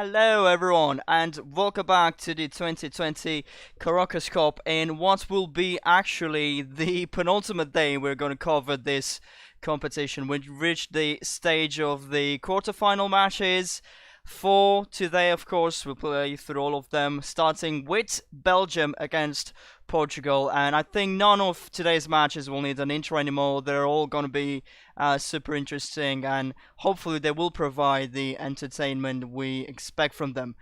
Hello everyone and welcome back to the 2020 Corocus Cup in what will be actually the penultimate day we're going to cover this competition. We've reached the stage of the quarterfinal matches. For today, of course, we'll play through all of them, starting with Belgium against Portugal. And I think none of today's matches will need an intro anymore. They're all going to be super interesting, and hopefully they will provide the entertainment we expect from them.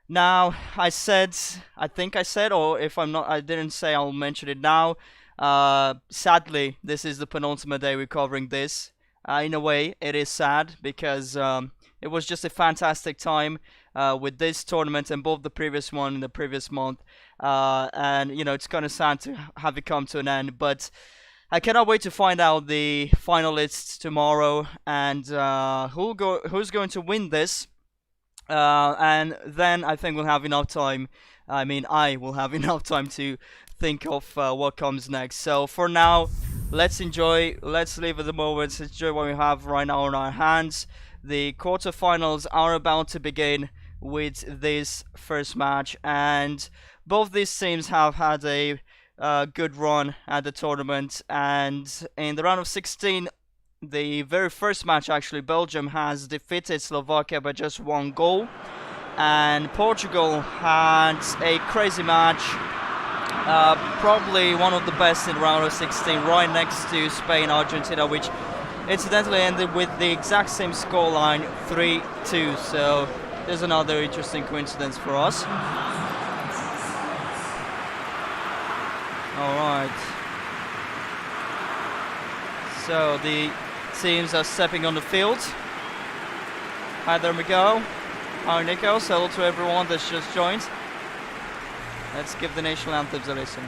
Now, I think I said, or if I'm not, I didn't say, I'll mention it now. Sadly, this is the penultimate day we're covering this. In a way, it is sad because it was just a fantastic time with this tournament and both the previous one in the previous month. And, you know, it's kind of sad to have it come to an end. But I cannot wait to find out the finalists tomorrow and who's going to win this. And then I think we'll have enough time. I will have enough time to think of what comes next. So for now, let's live at the moment, enjoy what we have right now in our hands. The quarterfinals are about to begin with this first match, and both these teams have had a good run at the tournament. And in the round of 16, the very first match, actually, Belgium has defeated Slovakia by just 1 goal, and Portugal had a crazy match, probably one of the best in the round of 16, right next to Spain, Argentina, which incidentally ended with the exact same scoreline, 3-2. So there's another interesting coincidence for us. Alright. So the teams are stepping on the field. Hi there, Miguel. Hi, Nico. Hello to everyone that's just joined. Let's give the national anthems a listen.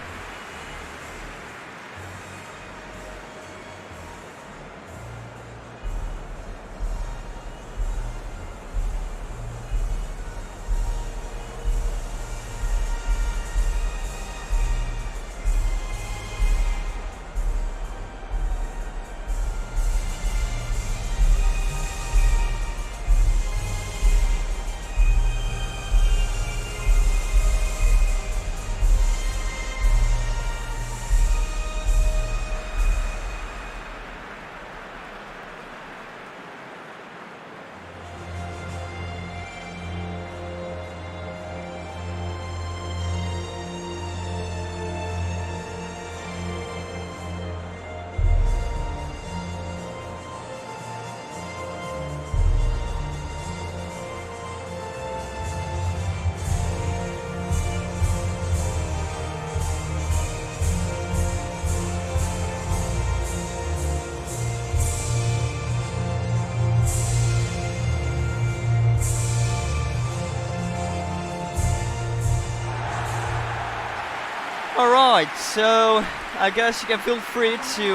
Alright, so I guess you can feel free to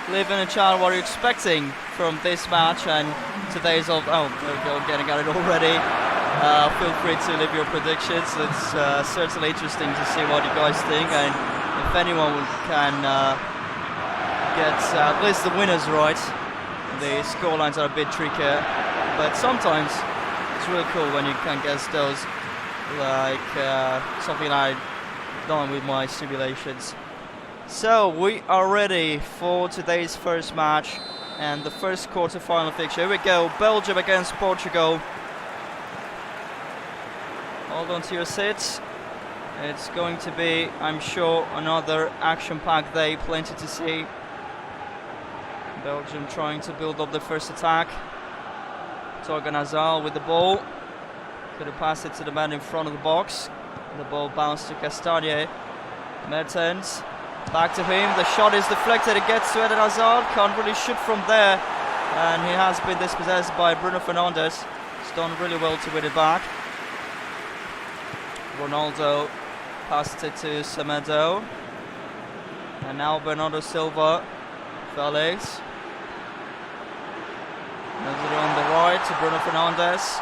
leave in the chat what you're expecting from this match and today's there we go, getting at it already. Feel free to leave your predictions. It's certainly interesting to see what you guys think, and if anyone can get at least the winners right. The scorelines are a bit trickier, but sometimes it's really cool when you can guess those, like something like done with my simulations. So we are ready for today's first match and the first quarter-final fixture. Here we go, Belgium against Portugal. Hold on to your seats. It's going to be, I'm sure, another action-packed day, plenty to see. Belgium trying to build up the first attack. Torgan Hazard with the ball. Could have passed it to the man in front of the box. The ball bounced to Castagne. Mertens, back to him. The shot is deflected. It gets to Eden Hazard. Can't really shoot from there. And he has been dispossessed by Bruno Fernandes. He's done really well to win it back. Ronaldo passed it to Semedo. And now Bernardo Silva. Felix. Moves it on the right to Bruno Fernandes.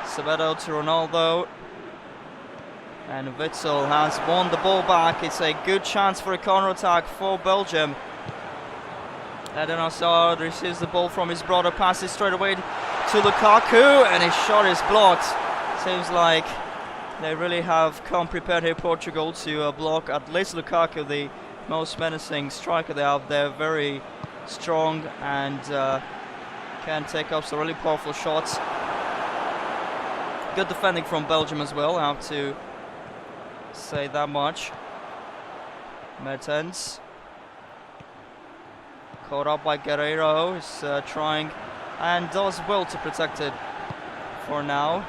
Semedo to Ronaldo. And Witsel has won the ball back. It's a good chance for a counter attack for Belgium. Eden Hazard receives the ball from his brother, passes straight away to Lukaku, and his shot is blocked. Seems like they really have come prepared here, Portugal, to block at least Lukaku, the most menacing striker they have. They're very strong and can take up some really powerful shots. Good defending from Belgium as well, I have to say that much. Mertens. Caught up by Guerreiro, is trying and does well to protect it for now.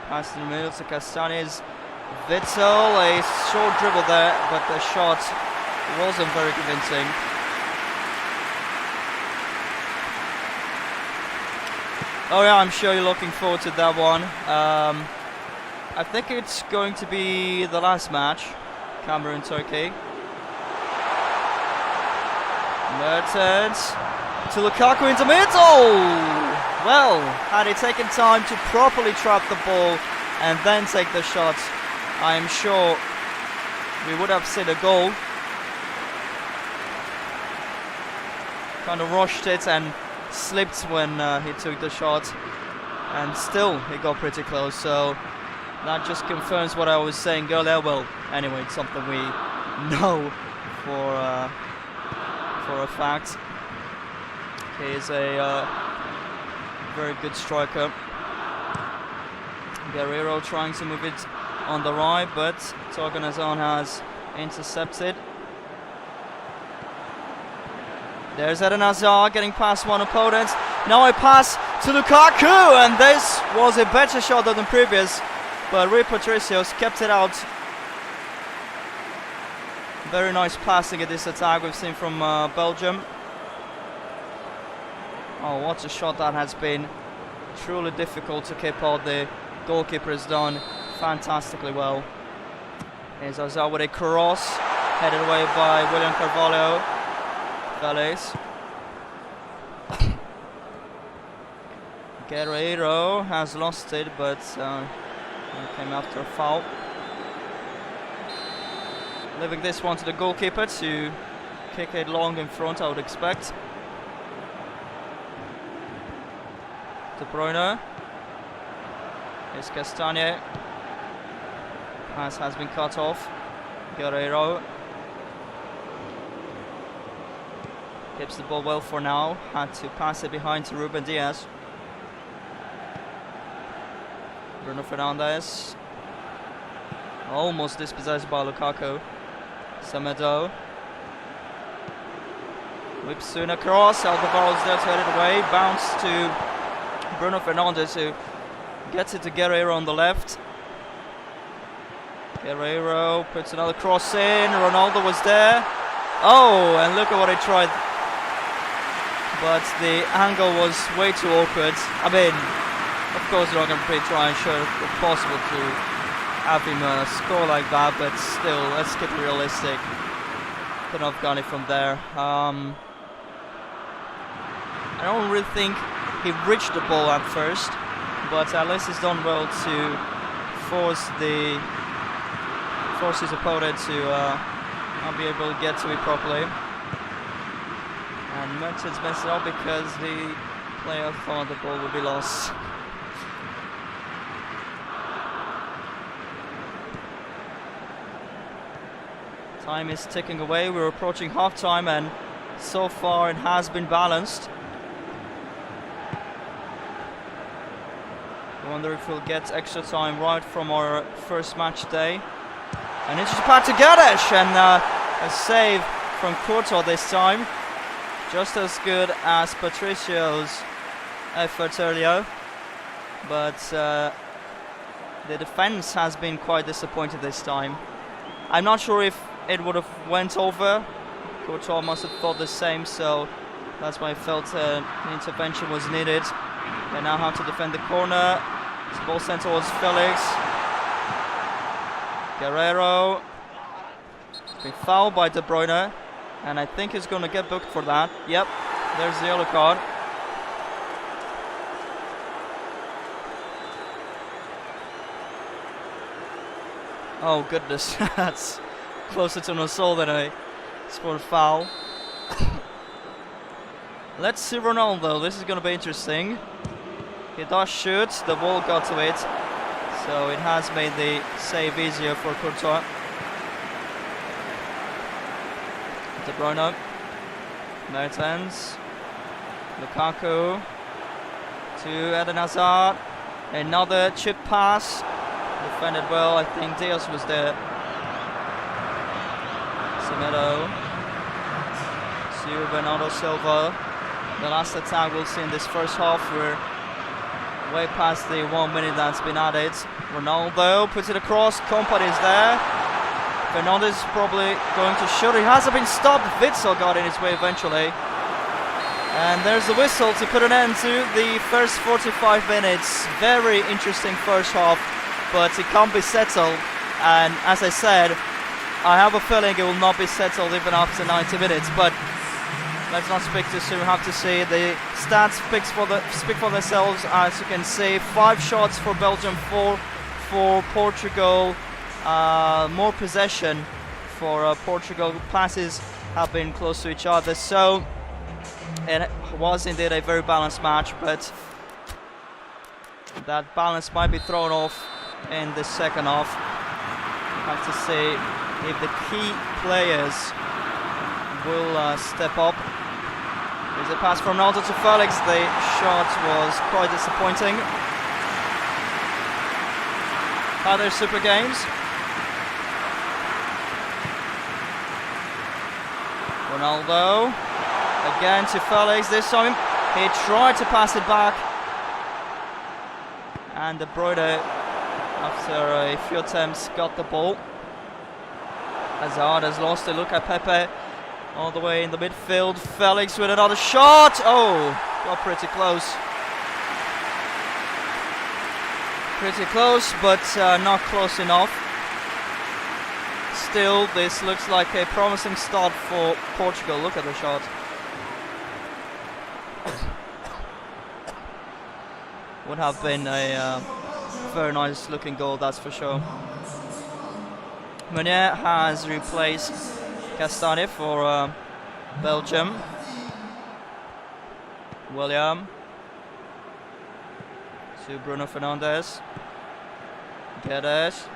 Pass in the middle to Castanes. Witsel, a short dribble there, but the shot wasn't very convincing. Oh yeah, I'm sure you're looking forward to that one. I think it's going to be the last match, Cameroon, Turkey. Mertens to Lukaku into middle. Well, had he taken time to properly trap the ball and then take the shot, I am sure we would have seen a goal. Kind of rushed it and slipped when he took the shot, and still he got pretty close. So that just confirms what I was saying earlier. Well, anyway, it's something we know for a fact. He is a very good striker. Guerreiro trying to move it on the right, but Torganazon has intercepted. There's Eden Hazard getting past one opponent. Now a pass to Lukaku, and this was a better shot than the previous, but Rui Patricios kept it out. Very nice passing at this attack we've seen from Belgium. Oh, what a shot that has been. Truly difficult to keep out. The goalkeeper has done fantastically well. Here's Hazard with a cross, headed away by William Carvalho. Vélez. Guerreiro has lost it, but came after a foul. Leaving this one to the goalkeeper to kick it long in front, I would expect. De Bruyne. Here's Castagne. Pass has been cut off. Guerreiro keeps the ball well for now. Had to pass it behind to Ruben Diaz. Bruno Fernandes. Almost dispossessed by Lukaku. Semedo. Whips soon across. Alvaro's there to head it away. Bounce to Bruno Fernandes, who gets it to Guerreiro on the left. Guerreiro puts another cross in. Ronaldo was there. Oh, and look at what he tried. But the angle was way too awkward. I mean, of course they're not going to try and show it possible to have him score like that, but still, let's get realistic. Couldn't have got it from there. I don't really think he reached the ball at first, but at least he's done well to force his opponent to not be able to get to it properly. And Mertens messed it up because the player thought the ball would be lost. Time is ticking away. We're approaching half-time, and so far it has been balanced. I wonder if we'll get extra time right from our first match day. And it's just back to Gadesh, and a save from Courtois this time. Just as good as Patricio's effort earlier. But the defense has been quite disappointed this time. I'm not sure if it would have went over. Courtois must have thought the same, so that's why I felt the intervention was needed. They now have to defend the corner. It's ball sent towards Felix. Guerreiro. Been fouled by De Bruyne, and I think he's going to get booked for that. Yep, there's the yellow card. Oh goodness, that's closer to an assault than a scored foul. Let's see Ronaldo. This is going to be interesting. He does shoot, the ball got to it, so it has made the save easier for Courtois. De Bruyne, Mertens, Lukaku to Eden Hazard, another chip pass, defended well. I think Diaz was there. Semedo to Bernardo Silva. The last attack we'll see in this first half. We're way past the 1 minute that's been added. Ronaldo puts it across, Kompany is there. Fernandes is probably going to shoot. He hasn't been stopped. Witsel got in his way eventually. And there's the whistle to put an end to the first 45 minutes. Very interesting first half, but it can't be settled. And as I said, I have a feeling it will not be settled even after 90 minutes. But let's not speak too soon. We have to see the stats speak for themselves. As you can see, 5 shots for Belgium, 4 for Portugal. More possession for Portugal. Passes have been close to each other. So it was indeed a very balanced match, but that balance might be thrown off in the second half. Have to see if the key players will step up. There's a pass from Ronaldo to Felix. The shot was quite disappointing. Other Super Games. Ronaldo again to Felix. This time he tried to pass it back, and De Bruyne, after a few attempts, got the ball. Hazard has lost it. Look at Pepe all the way in the midfield. Felix with another shot. Oh, got pretty close. Pretty close, but not close enough. Still, this looks like a promising start for Portugal. Look at the shot. Would have been a very nice looking goal, that's for sure. Meunier has replaced Castagne for Belgium. William to Bruno Fernandes. Guedes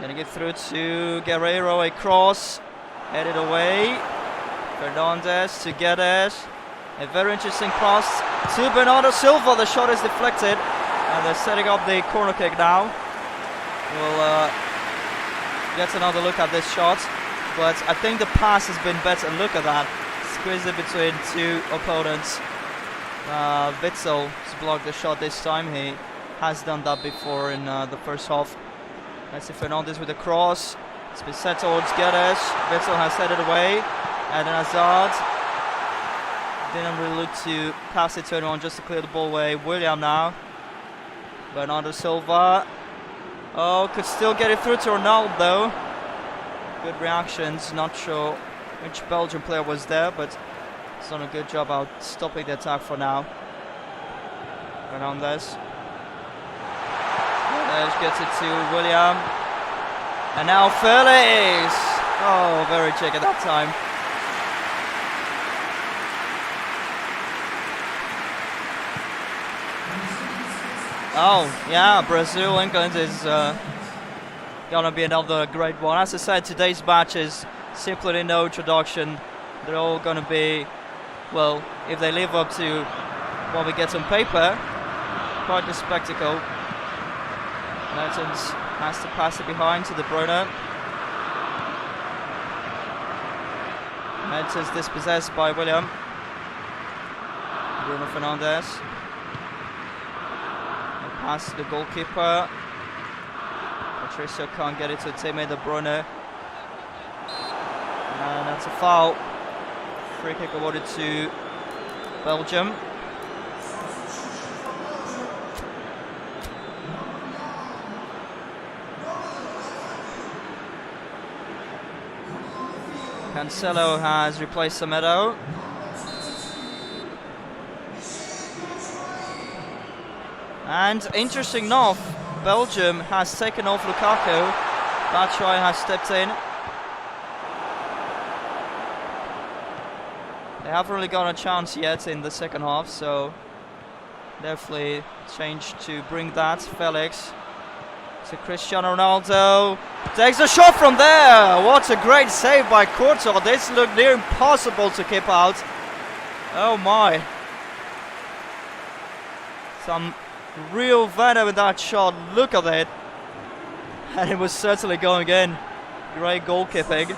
gonna get through to Guerreiro, a cross headed away. Fernandes to Guedes. A very interesting pass to Bernardo Silva. The shot is deflected, and they're setting up the corner kick now. We'll get another look at this shot, but I think the pass has been better. Look at that, squeezed it between 2 opponents. Witsel has blocked the shot this time. He has done that before in the first half. Let's see Fernandes with a cross. It's been set towards Guedes. Witsel has headed away, and then Hazard didn't really look to pass it to anyone, just to clear the ball away. William now. Bernardo Silva. Oh, could still get it through to Ronaldo. Good reactions. Not sure which Belgian player was there, but he's done a good job out stopping the attack for now. Fernandes. Gets it to William. And now Felix. Oh, very cheeky that time. Oh, yeah, Brazil, England is gonna be another great one. As I said, today's match is simply no introduction. They're all gonna be, well, if they live up to what we get on paper, quite a spectacle. Mertens has to pass it behind to De Bruyne. Mertens dispossessed by William. Bruno Fernandes. Pass to the goalkeeper. Patricio can't get it to teammate De Bruyne. And that's a foul. Free kick awarded to Belgium. Cancelo has replaced Semedo. And interesting enough, Belgium has taken off Lukaku. Batshuayi has stepped in. They haven't really got a chance yet in the second half, so Definitely change to bring that. Felix to Cristiano Ronaldo. Takes a shot from there. What a great save by Courtois. This looked near impossible to keep out. Oh my. Some real venom in that shot. Look at it. And it was certainly going in. Great goalkeeping.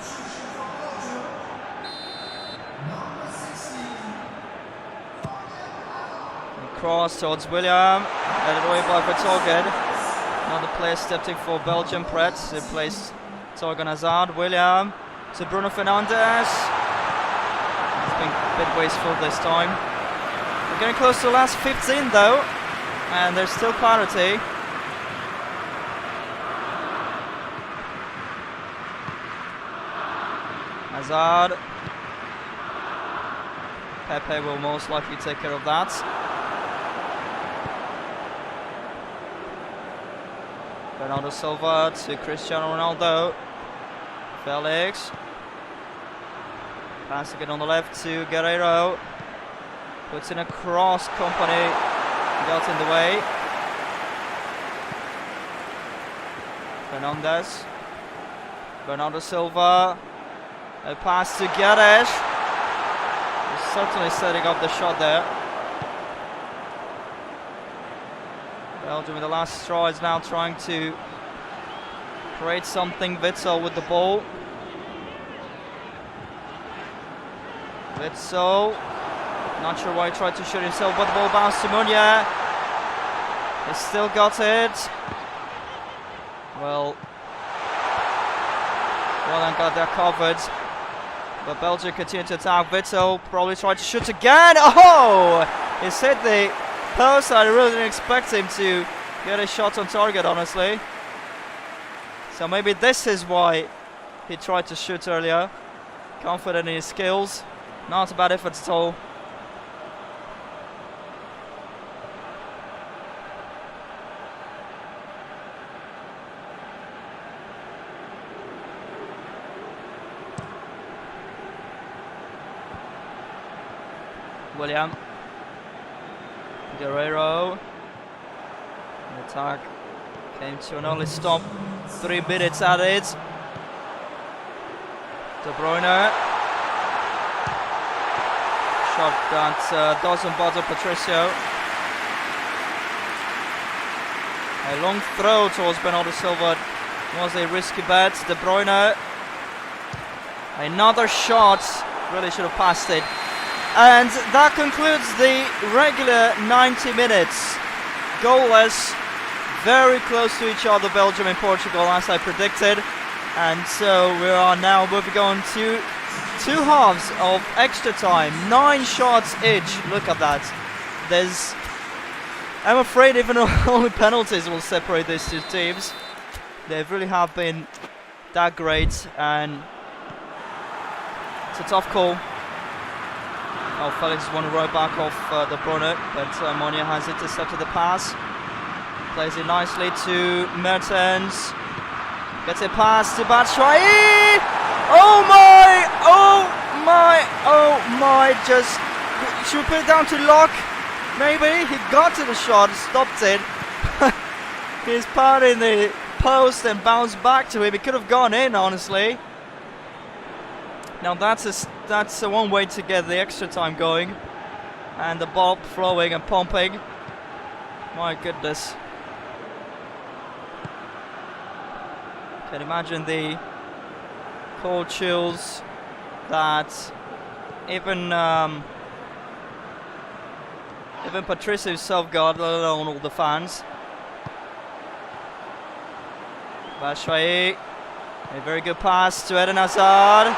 Cross towards William. Headed away by Vertonghen. Another player stepped in for Belgium. Pretz replaced Torgan Hazard. William to Bruno Fernandes. It's been a bit wasteful this time. We're getting close to the last 15 though. And there's still parity. Hazard. Pepe will most likely take care of that. Bernardo Silva to Cristiano Ronaldo. Felix. Passing it on the left to Guerreiro. Puts in a cross. Company got in the way. Fernandes. Bernardo Silva. A pass to Guedes. He's certainly setting up the shot there. Belgium with the last straw is now trying to create something. Witsel with the ball. Witsel. Not sure why he tried to shoot himself, but the ball bounced to Meunier. He still got it. Well then got that covered. But Belgium continued to attack. Witsel probably tried to shoot again. Oh! He's hit the post. I really didn't expect him to get a shot on target, honestly. So maybe this is why he tried to shoot earlier. Confident in his skills. Not a bad effort at all. William. Guerreiro. The attack came to an early stop. 3 minutes added. De Bruyne. Shot that doesn't bother Patricio. A long throw towards Bernardo Silva was a risky bet. De Bruyne. Another shot. Really should have passed it. And that concludes the regular 90 minutes. Goalless, very close to each other, Belgium and Portugal, as I predicted. And so we are now moving on to 2 halves of extra time. 9 shots each. Look at that. I'm afraid even only penalties will separate these 2 teams. They really have been that great, and it's a tough call. Oh, Felix is one right back off De Bruyne, but Meunier has intercepted the pass. Plays it nicely to Mertens. Gets a pass to Batshuayi. Oh my! Oh my! Oh my! Just should we put it down to Locke? Maybe he got to the shot, stopped it. He's pounding the post and bounced back to him. It could have gone in, honestly. Now that's one way to get the extra time going, and the ball flowing and pumping. My goodness. Can imagine the cold chills that even Patricio himself got, let alone all the fans. Batshuayi, a very good pass to Eden Hazard.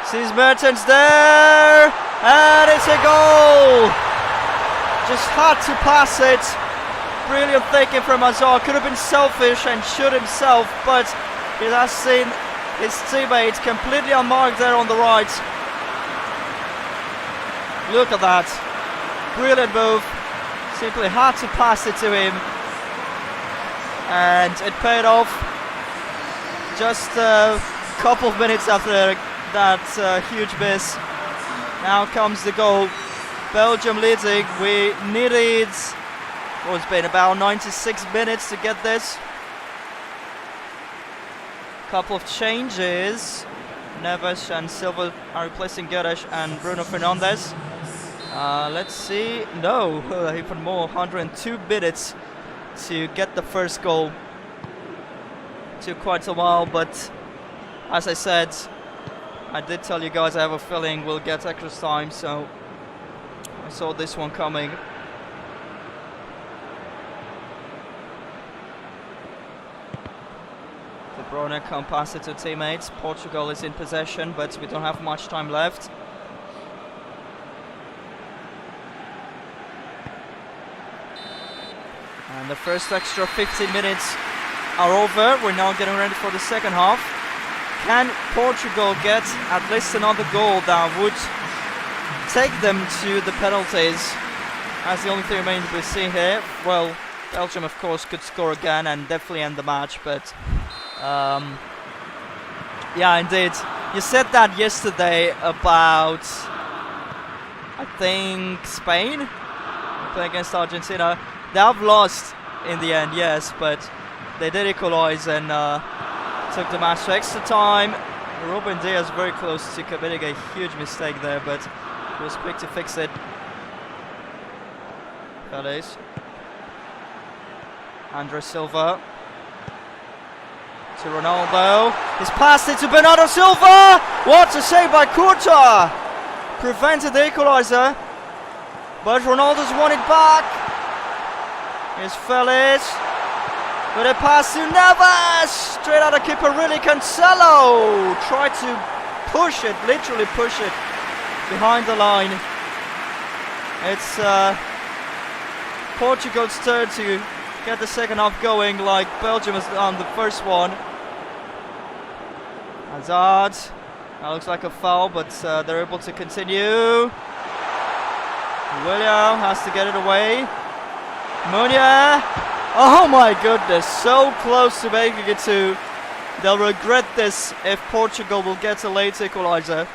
Sees Mertens there, and it's a goal. Just had to pass it. Brilliant thinking from Hazard. Could have been selfish and shoot himself, but he has seen his teammate completely unmarked there on the right. Look at that. Brilliant move. Simply had to pass it to him, and it paid off. Just a couple of minutes after that huge miss. Now comes the goal. Belgium leading. We needed, well, it's been about 96 minutes to get this. Couple of changes. Neves and Silva are replacing Guedes and Bruno Fernandes. Let's see. No, even more. 102 minutes to get the first goal. Took quite a while, but as I said, I did tell you guys I have a feeling we'll get extra time, so I saw this one coming. De Bruyne can't pass it to teammates. Portugal is in possession, but we don't have much time left. And the first extra 15 minutes are over. We're now getting ready for the second half. Can Portugal get at least another goal that would take them to the penalties? That's the only thing remaining to be seen here. Well, Belgium of course could score again and definitely end the match, but yeah, indeed. You said that yesterday about, I think, Spain playing against Argentina. They have lost in the end, yes, but they did equalize and took the match to extra time. Ruben Diaz very close to committing a huge mistake there, but he was quick to fix it. Felix. Andre Silva. To Ronaldo. He's passed it to Bernardo Silva! What a save by Courtois! Prevented the equaliser. But Ronaldo's won it back. Here's Felix. But a pass to Neves! Straight out of keeper, really. Cancelo tried to push it, literally push it behind the line. It's Portugal's turn to get the second half going like Belgium has done the first one. Hazard. That looks like a foul, but they're able to continue. William has to get it away. Munya. Oh my goodness, so close to making it two. They'll regret this if Portugal will get a late equaliser.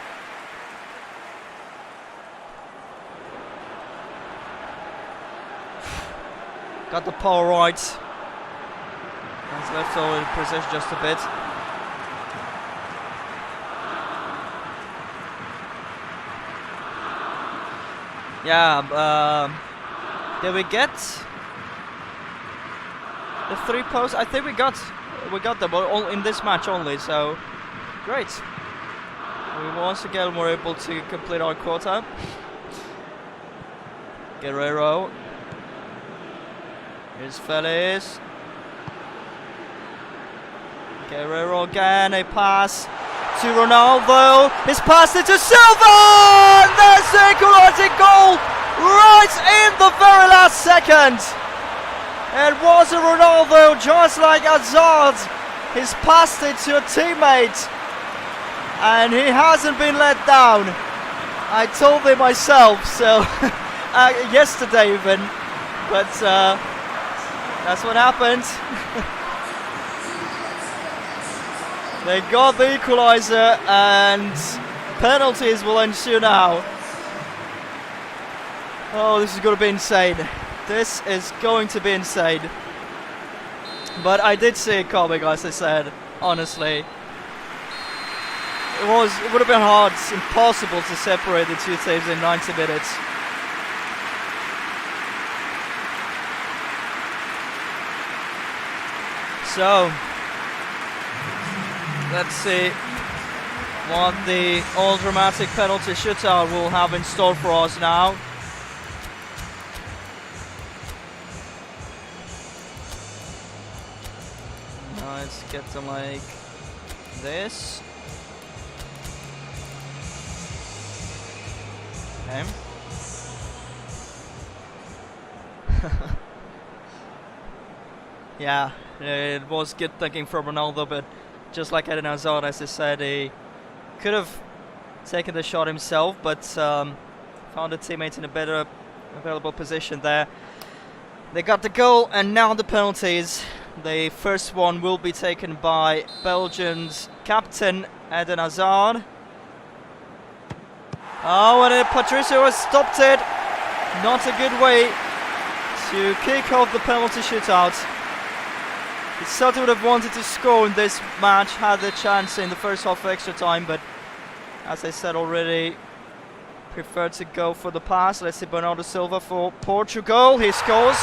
Got the power right. Has left over in possession just a bit. Yeah, did we get the 3 posts? I think we got them all in this match only, so great. We once again were able to complete our quota. Guerrero. Here's Felix. Guerrero again, a pass to Ronaldo. He's passed it to Silva! There's the equalizing goal right in the very last second. It was a Ronaldo, just like Hazard. He's passed it to a teammate, and he hasn't been let down. I told him myself, so yesterday even, but that's what happened. They got the equaliser, and penalties will ensue now. Oh, this is going to be insane. This is going to be insane. But I did see it coming, as I said, honestly. It would have been hard, it's impossible to separate the two teams in 90 minutes. So, let's see what the all-dramatic penalty shootout will have in store for us now. Let's get them like this. Okay. Yeah, it was good thinking from Ronaldo, but just like Eden Hazard, as I said, he could have taken the shot himself, but found a teammate in a better available position there. They got the goal, and now the penalties. The first one will be taken by Belgium's captain, Eden Hazard. Oh, and Patricio has stopped it. Not a good way to kick off the penalty shootout. He certainly would have wanted to score in this match, had the chance in the first half of extra time, but as I said already, preferred to go for the pass. Let's see Bernardo Silva for Portugal. He scores,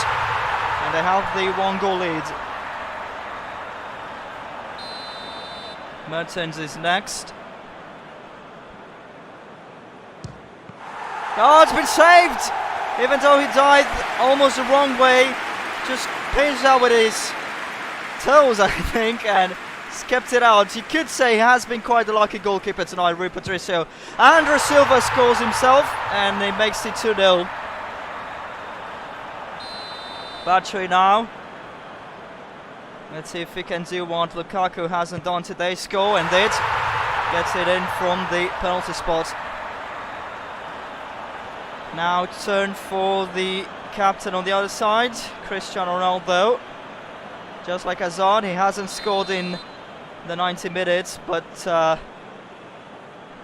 and they have the 1-goal lead. Mertens is next. Oh, it's been saved! Even though he died almost the wrong way, just pinched out with his toes, I think, and kept it out. You could say he has been quite a lucky goalkeeper tonight, Rui Patricio. André Silva scores himself, and he makes it 2-0. Battery now. Let's see if he can do what Lukaku hasn't done today. Score, and did. Gets it in from the penalty spot. Now turn for the captain on the other side, Cristiano Ronaldo. Just like Hazard, he hasn't scored in the 90 minutes, but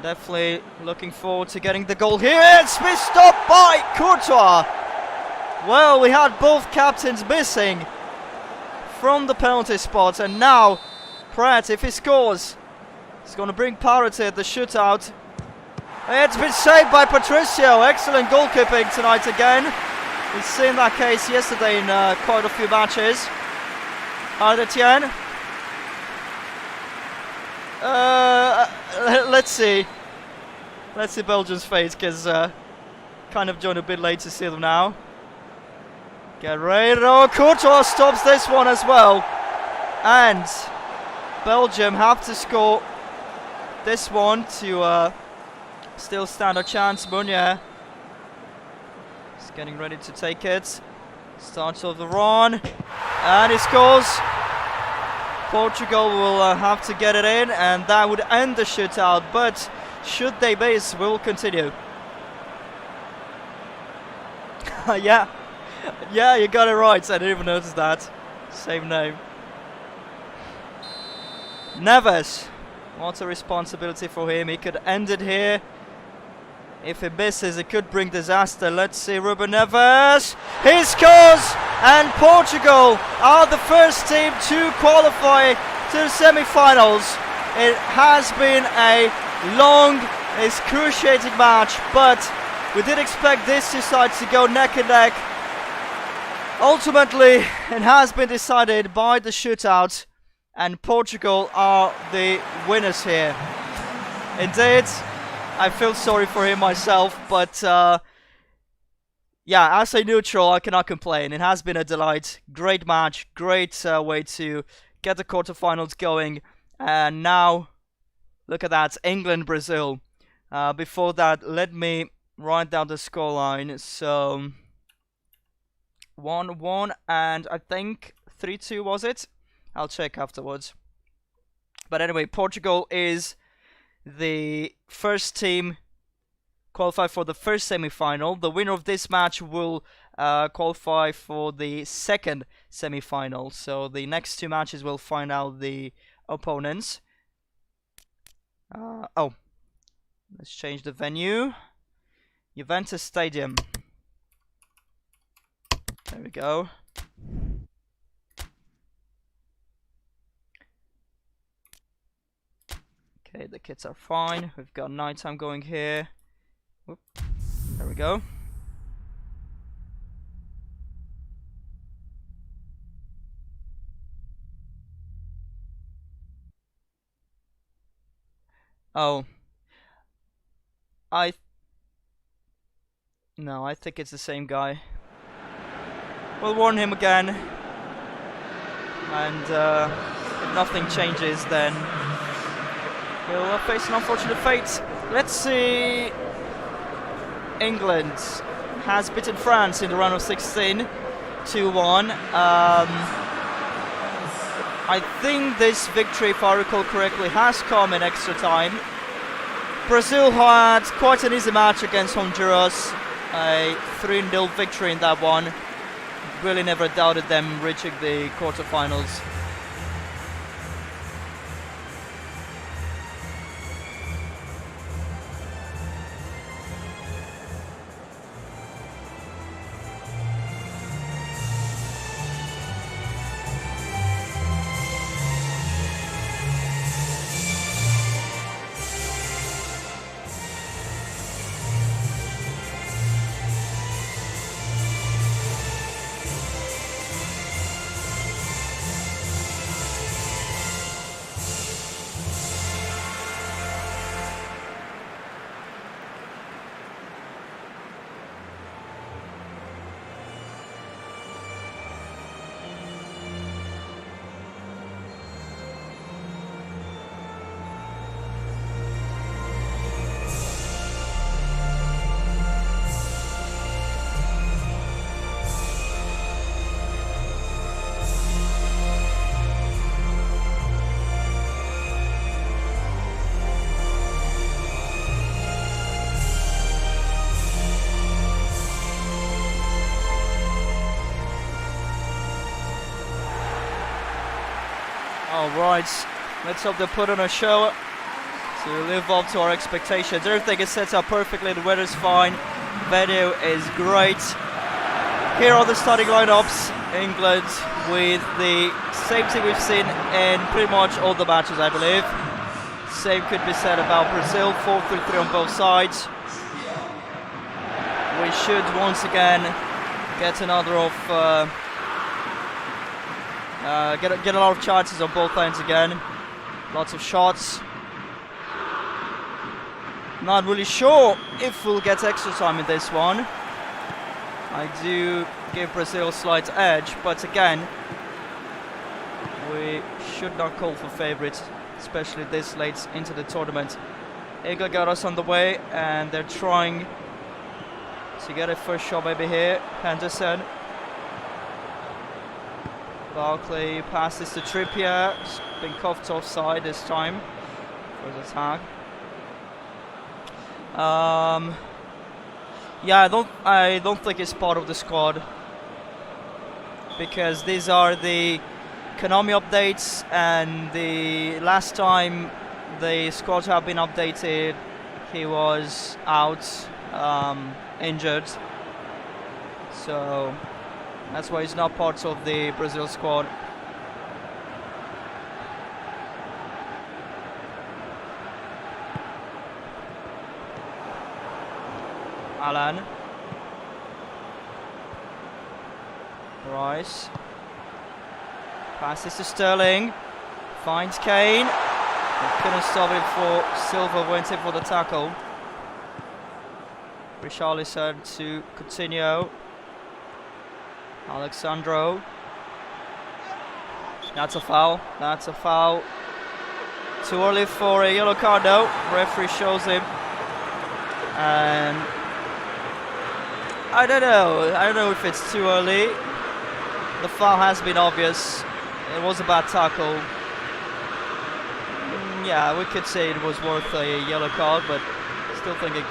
definitely looking forward to getting the goal here. It's been stopped by Courtois. Well, we had both captains missing from the penalty spot, and now Pratt, if he scores, he's going to bring parity at the shootout. It's been saved by Patricio. Excellent goalkeeping tonight again. We've seen that case yesterday in quite a few matches. Etienne. Let's see Belgium's fate, because kind of joined a bit late to see them now. Guerreiro. Courtois stops this one as well, and Belgium have to score this one to still stand a chance. Meunier is getting ready to take it. Starts off the run, and he scores. Portugal will have to get it in, and that would end the shootout, but should they miss, we'll continue. Yeah, you got it right. I didn't even notice that. Same name. Neves. What a responsibility for him. He could end it here. If he misses, it could bring disaster. Let's see, Ruben Neves. He scores, and Portugal are the first team to qualify to the semi-finals. It has been a long, excruciating match, but we did expect these two sides to go neck and neck. Ultimately, it has been decided by the shootout, and Portugal are the winners here. Indeed, I feel sorry for him myself, but yeah, as a neutral, I cannot complain. It has been a delight. Great match, great way to get the quarterfinals going. And now, look at that, England-Brazil. Before that, let me write down the scoreline. So, 1-1, and I think 3-2 was it? I'll check afterwards. But anyway, Portugal is the first team qualified for the first semi-final. The winner of this match will qualify for the second semi-final. So the next two matches will find out the opponents. Oh, let's change the venue. Juventus Stadium. There we go. Okay, the kits are fine. We've got nighttime going here. Whoop. There we go. Oh. No, I think it's the same guy. We'll warn him again. And if nothing changes, then he'll face an unfortunate fate. Let's see. England has beaten France in the round of 16, 2-1. I think this victory, if I recall correctly, has come in extra time. Brazil had quite an easy match against Honduras, a 3-0 victory in that one. Really never doubted them reaching the quarterfinals. Alright, let's hope they put on a show to live up to our expectations. Everything is set up perfectly, the weather's fine, venue is great. Here are the starting lineups. England with the same team we've seen in pretty much all the matches, I believe. Same could be said about Brazil, 4-3-3 on both sides. We should once again get another of get a lot of chances on both ends again. Lots of shots. Not really sure if we'll get extra time in this one. I do give Brazil a slight edge, but again, we should not call for favourites, especially this late into the tournament. England got us on the way, and they're trying to get a first shot maybe here. Henderson. Barkley passes to Trippier. It's been cuffed offside this time for his attack. Yeah, I don't think it's part of the squad, because these are the Konami updates, and the last time the squad have been updated, he was out, injured. So that's why he's not part of the Brazil squad. Alan. Rice. Passes to Sterling. Finds Kane. Couldn't stop it for Silva, went in for the tackle. Richarlison to Coutinho. Alexandro. That's a foul. That's a foul. Too early for a yellow card though. Referee shows him. And I don't know if it's too early. The foul has been obvious. It was a bad tackle. Yeah, we could say it was worth a yellow card, but still think it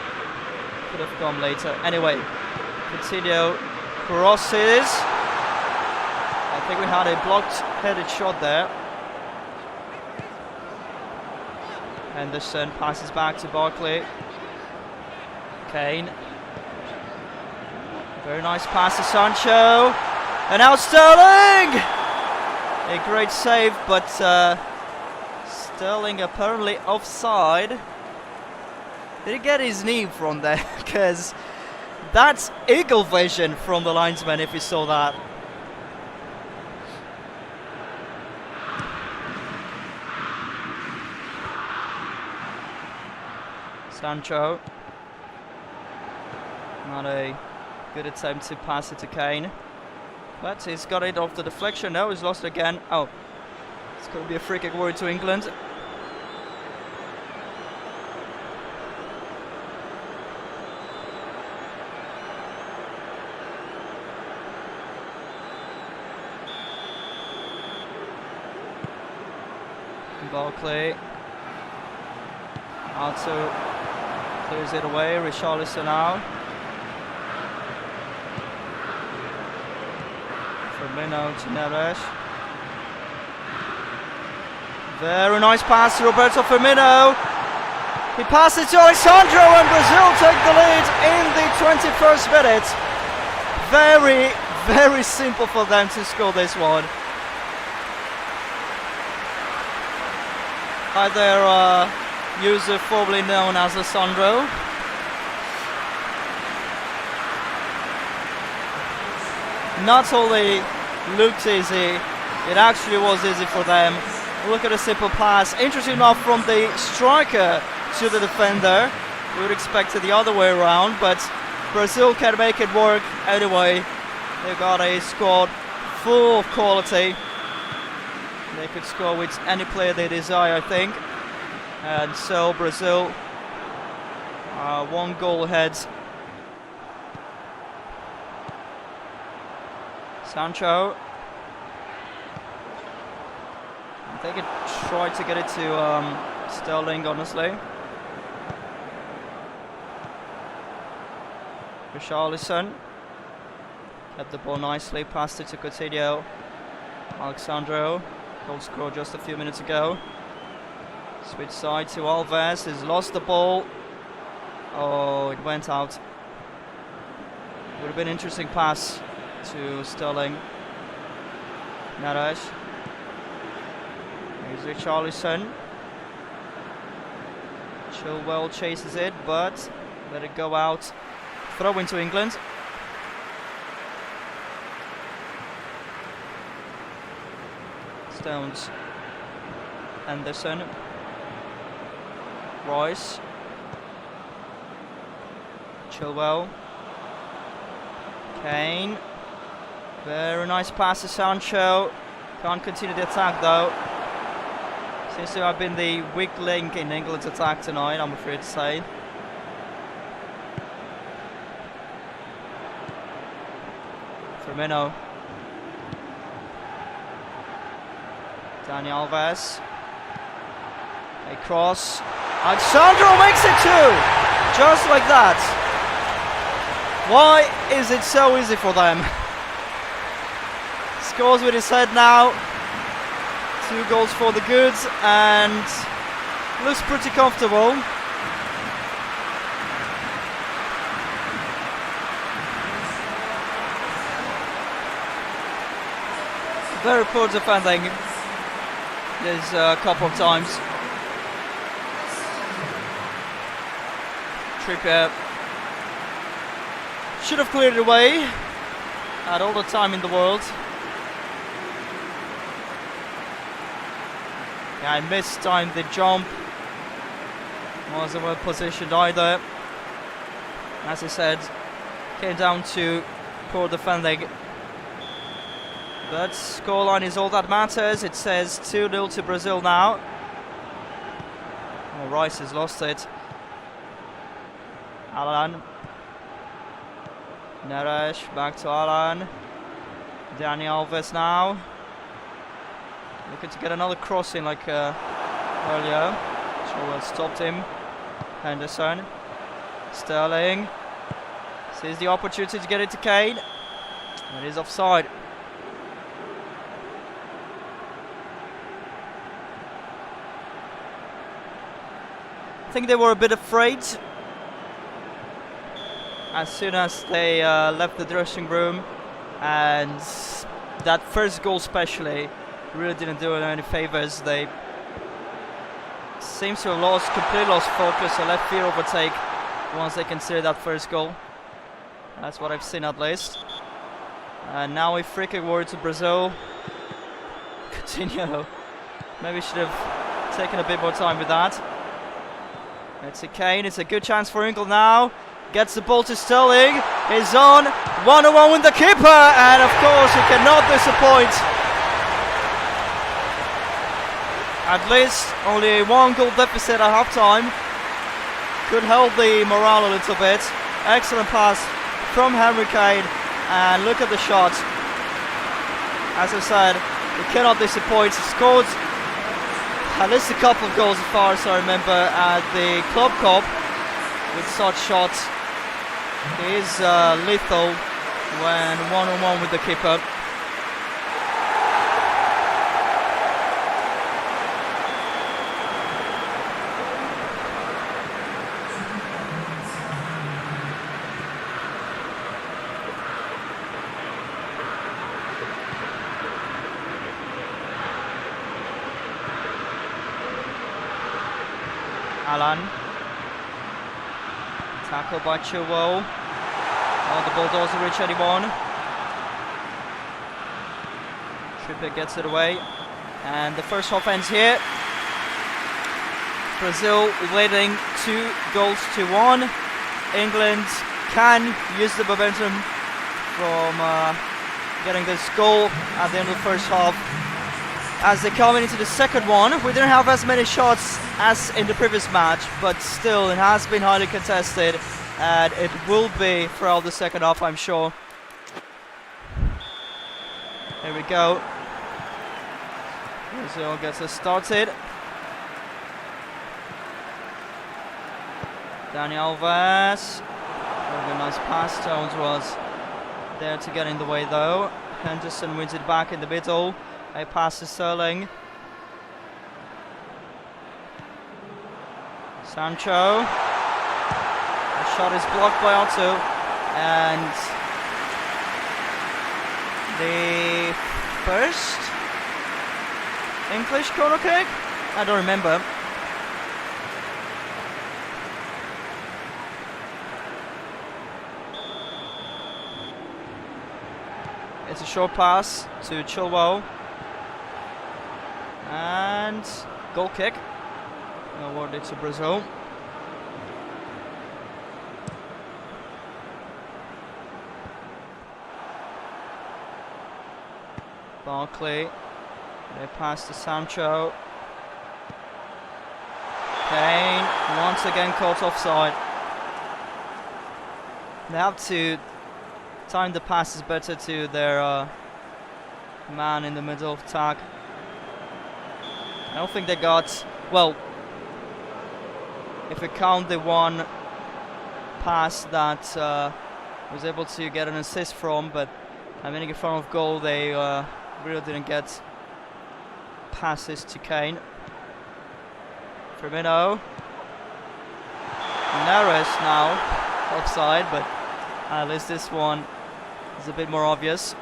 could have come later. Anyway, Coutinho crosses. I think we had a blocked-headed shot there. Henderson passes back to Barkley. Kane. Very nice pass to Sancho. And now Sterling! A great save, but Sterling apparently offside. Did he get his knee from there? Because that's eagle vision from the linesman if he saw that. Sancho. Not a good attempt to pass it to Kane. But he's got it off the deflection. No, he's lost again. Oh, it's going to be a free kick award to England. Barkley. Also clears it away. Richarlison now. Firmino to Neres. Very nice pass to Roberto Firmino. He passes to Alexandro, and Brazil take the lead in the 21st minute. Very, very simple for them to score this one. By their user formerly known as Alessandro. Not only looked easy, it actually was easy for them. Look at a simple pass. Interesting enough from the striker to the defender. We would expect it the other way around, but Brazil can make it work anyway. They've got a squad full of quality. They could score with any player they desire, I think. And so Brazil are 1 goal ahead. Sancho. I think it tried to get it to Sterling, honestly. Richarlison kept the ball nicely, passed it to Coutinho. Alexandro. Goal scored just a few minutes ago. Switch side to Alves. He's lost the ball. Oh, it went out. Would have been an interesting pass to Sterling. Naresh. Here's Richarlison. Chilwell chases it, but let it go out. Throw into England. Stones. Anderson. Royce. Chilwell. Kane. Very nice pass to Sancho. Can't continue the attack though. Seems to have been the weak link in England's attack tonight, I'm afraid to say. Firmino. Dani Alves. A cross. And Sandro makes it two! Just like that. Why is it so easy for them? Scores with his head now. 2 goals for the goods and looks pretty comfortable. Very poor defending this couple of times. Trippier should have cleared it away. Had all the time in the world. Yeah, I mistimed the jump. Wasn't well positioned either. As I said, came down to poor defending. But scoreline is all that matters. It says 2-0 to Brazil now. Oh, Rice has lost it. Alan. Neres, back to Alan. Dani Alves now. Looking to get another cross in like earlier. Chilwell stopped him. Henderson. Sterling. Sees the opportunity to get it to Kane. And he's offside. I think they were a bit afraid. As soon as they left the dressing room. And that first goal especially really didn't do them any favours. They seem to have completely lost focus and let fear overtake once they consider that first goal. That's what I've seen at least. And now a free kick award to Brazil. Coutinho maybe should have taken a bit more time with that. It's a Kane, it's a good chance for England now. Gets the ball to Sterling. He's on 1-on-1 with the keeper, and of course he cannot disappoint. At least only 1 goal deficit at half time. Could help the morale a little bit. Excellent pass from Harry Kane, and look at the shot. As I said, he cannot disappoint. He scored at least a couple of goals as far as I remember at the Club Cup with such shots. He is lethal when 1-on-1 with the keeper. Alan. Tackled by Chilwell. Oh, the ball doesn't reach anyone. Trippier gets it away. And the first half ends here. Brazil leading 2-1. England can use the momentum from getting this goal at the end of the first half. As they come into the second one, we didn't have as many shots as in the previous match, but still it has been highly contested, and it will be throughout the second half, I'm sure. Here we go. Brazil gets us started. Dani Alves. Very nice pass. Stones was there to get in the way though. Henderson wins it back in the middle. A pass to Sterling. Sancho. The shot is blocked by Otto. And the first English corner kick? I don't remember. It's a short pass to Chilwell. And goal kick. Awarded to Brazil. Barkley. They pass to Sancho. Kane once again caught offside. They have to time the passes better to their man in the middle of attack. I don't think they got, well, if you count the one pass that was able to get an assist from, but I mean in front of goal they really didn't get passes to Kane. Firmino. Neres now offside, but at least this one is a bit more obvious.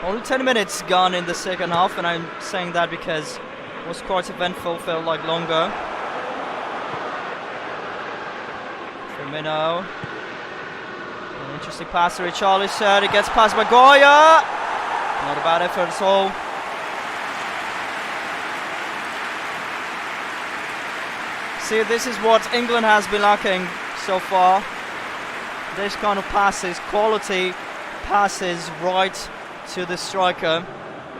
Only 10 minutes gone in the second half, and I'm saying that because it was quite eventful, felt like longer. Firmino. An interesting pass to Richarlison. It gets past Maguire. Not a bad effort at all. See, this is what England has been lacking so far. This kind of passes, quality passes right to the striker.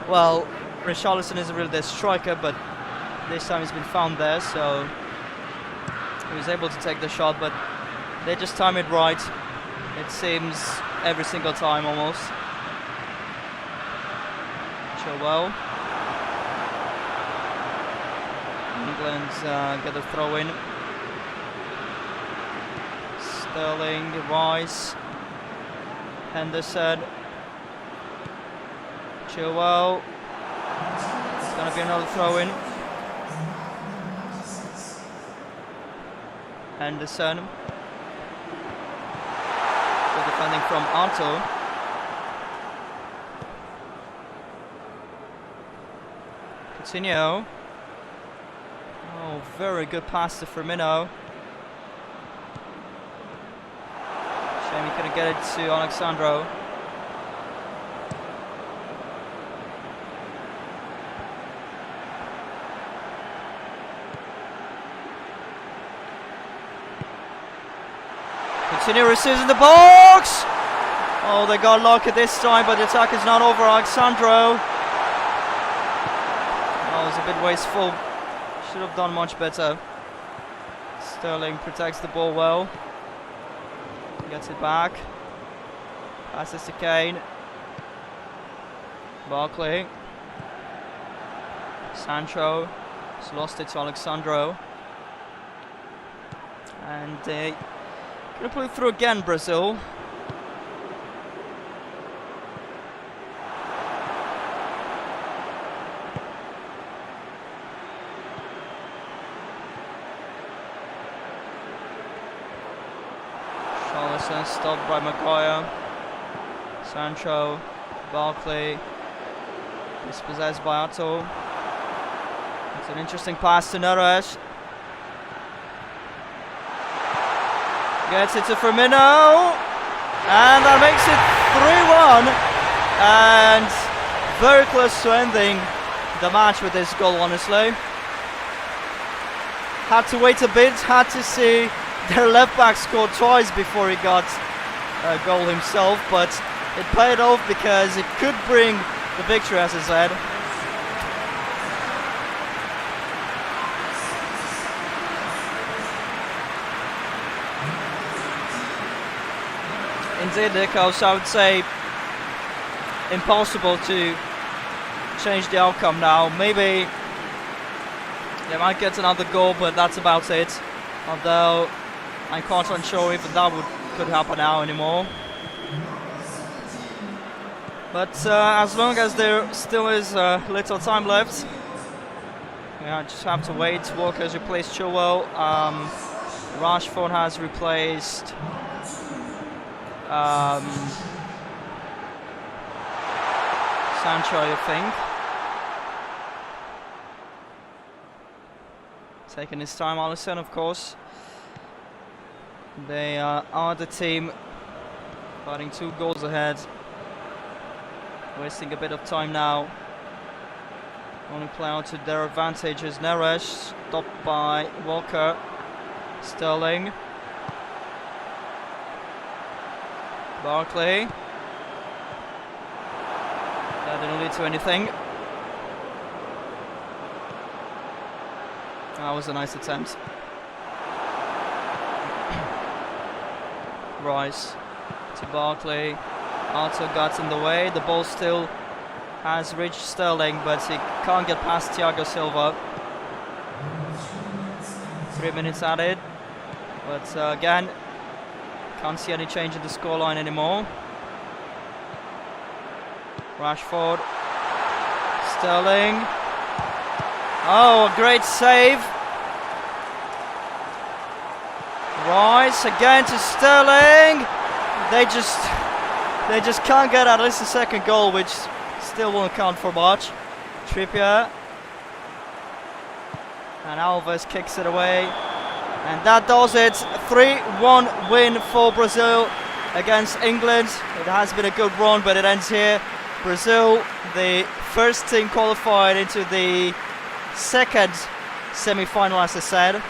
Well, Richarlison isn't really the striker, but this time he's been found there, so he was able to take the shot, but they just time it right. It seems every single time almost. Chilwell. England get a throw in. Sterling, Rice, Henderson, Chilwell. It's going to be another throw in. Henderson. Good defending from Otto. Coutinho. Oh, very good pass to Firmino. Shame he couldn't get it to Alexandro. Coutinho receives in the box! Oh, they got lucky this time, but the attack is not over. Alexandro. Oh, it was a bit wasteful. Should have done much better. Sterling protects the ball well. Gets it back. Passes to Kane. Barkley. Sancho. He's lost it to Alexandro. And gonna put it through again, Brazil. Stopped by Maguire. Sancho. Barkley. Dispossessed by Otto. It's an interesting pass to Neres. Gets it to Firmino. And that makes it 3-1. And very close to ending the match with this goal, honestly. Had to wait a bit, had to see their left back scored twice before he got a goal himself, but it paid off because it could bring the victory, as I said. Indeed, Nikos, I would say impossible to change the outcome now. Maybe they might get another goal, but that's about it. Although I'm quite unsure if that could happen now anymore. But as long as there still is little time left, I just have to wait. Walker's replaced Chilwell. Rashford has replaced Sancho, I think. Taking his time, Alisson, of course. They are the team fighting 2 goals ahead. Wasting a bit of time now. Only play out to their advantages. Neres stopped by Walker. Sterling. Barkley. That didn't lead to anything. That was a nice attempt. Rice to Barkley. Arthur got in the way. The ball still has reached Sterling, but he can't get past Thiago Silva. 3 minutes added, but again, can't see any change in the scoreline anymore. Rashford, Sterling. Oh, a great save. Rice again to Sterling. They just can't get at least a second goal, which still won't count for much. Trippier. And Alves kicks it away. And that does it. 3-1 win for Brazil against England. It has been a good run, but it ends here. Brazil, the first team qualified into the second semi-final, as I said.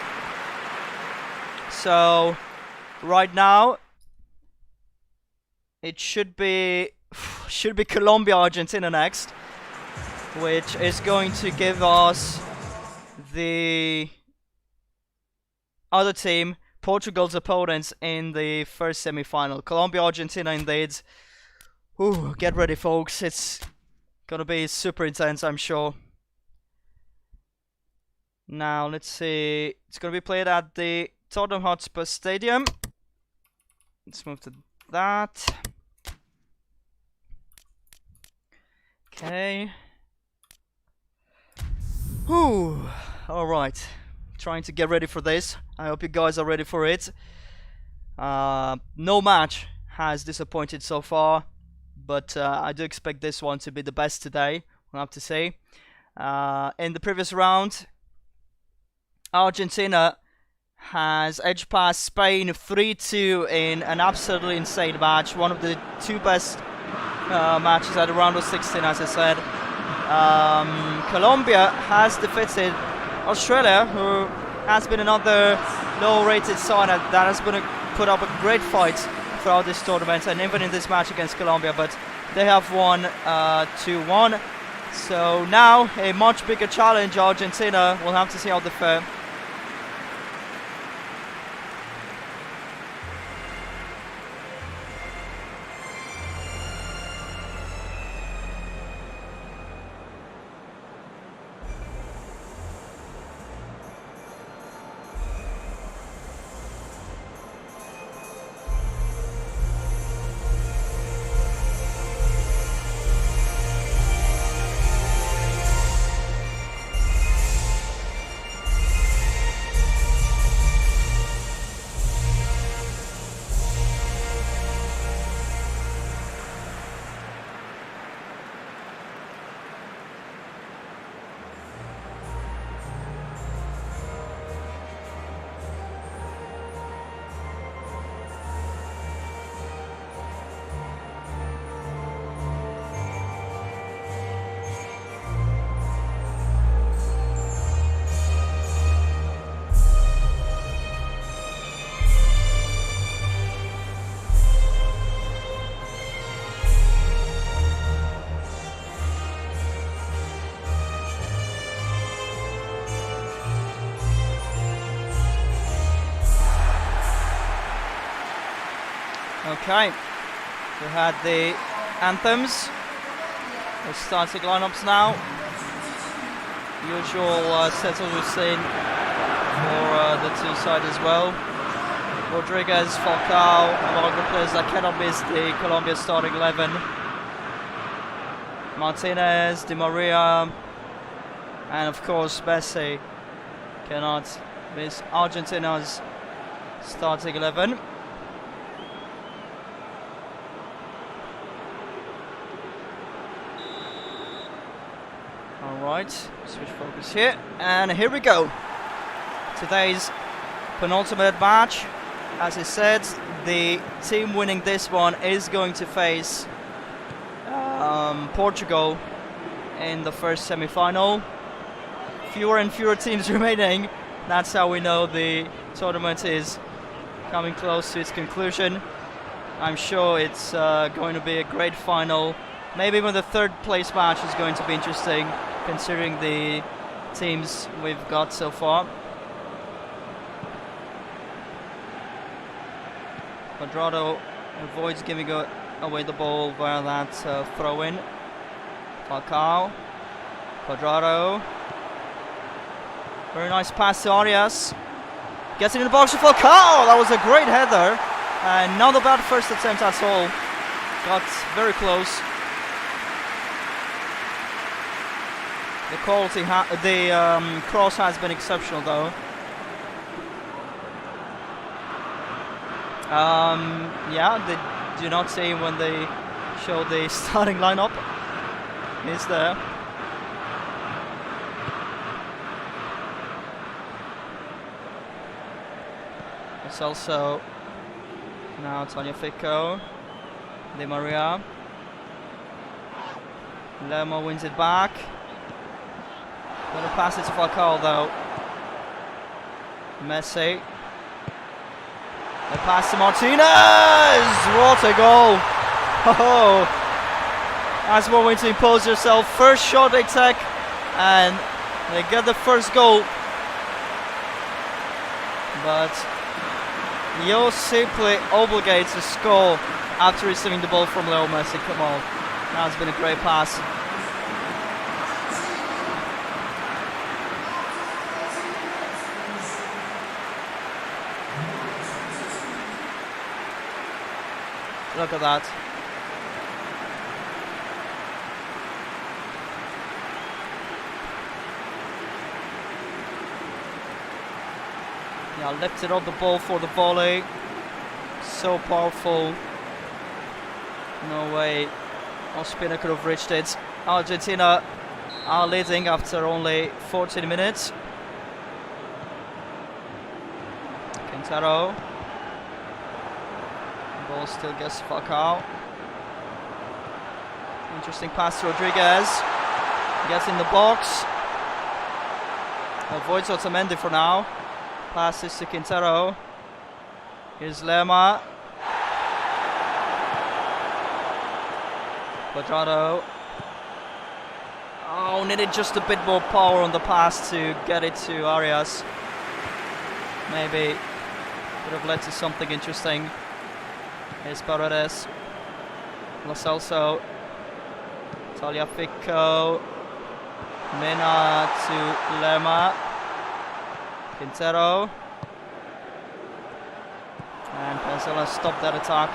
So, right now, it should be Colombia, Argentina next, which is going to give us the other team, Portugal's opponents in the first semi-final. Colombia, Argentina, indeed. Ooh, get ready, folks. It's gonna be super intense, I'm sure. Now, let's see. It's gonna be played at the Tottenham Hotspur Stadium. Let's move to that. Okay. Whew. Alright. Trying to get ready for this. I hope you guys are ready for it. No match has disappointed so far, but I do expect this one to be the best today, I'll have to say. In the previous round, Argentina has edged past Spain 3-2 in an absolutely insane match. One of the 2 best matches at the round of 16, as I said. Colombia has defeated Australia, who has been another low-rated side that has been put up a great fight throughout this tournament, and even in this match against Colombia, but they have won 2-1. So now a much bigger challenge. Argentina, we'll have to see how they fare. Okay, we had the anthems, the starting lineups now. Usual settles we've seen for the 2 sides as well. Rodriguez, Falcao, among the players that cannot miss the Colombia starting 11. Martinez, Di Maria, and of course Messi cannot miss Argentina's starting 11. Alright, switch focus here, and here we go. Today's penultimate match. As I said, the team winning this one is going to face Portugal in the first semi-final. Fewer and fewer teams remaining. That's how we know the tournament is coming close to its conclusion. I'm sure it's going to be a great final. Maybe even the third place match is going to be interesting, considering the teams we've got so far. Quadrado avoids giving away the ball via that throw-in. Falcao, Quadrado, very nice pass to Arias. Gets it in the box to Falcao. That was a great header, and not a bad first attempt at all. Got very close. The quality, cross has been exceptional though. Yeah, they do not see when they show the starting lineup. He's there. It's also now Tagliafico, Di Maria. Lerma wins it back. Gonna pass it to Falcao though. Messi. The pass to Martinez! What a goal! Oh, that's one way to impose yourself. First shot they take, and they get the first goal. But you're simply obligated to score after receiving the ball from Leo Messi. Come on, that's been a great pass. Look at that. Yeah, lifted up the ball for the volley. So powerful. No way Ospina could have reached it. Argentina are leading after only 14 minutes. Quintero. Ball still gets Falcao. Interesting pass to Rodriguez. Gets in the box. Avoids Otamendi for now. Passes to Quintero. Here's Lerma. Quadrado. Oh, needed just a bit more power on the pass to get it to Arias. Maybe could have led to something interesting. Here's Paredes. Lo Celso. Tagliafico. Mena to Lerma. Quintero. And Cancelo stopped that attack.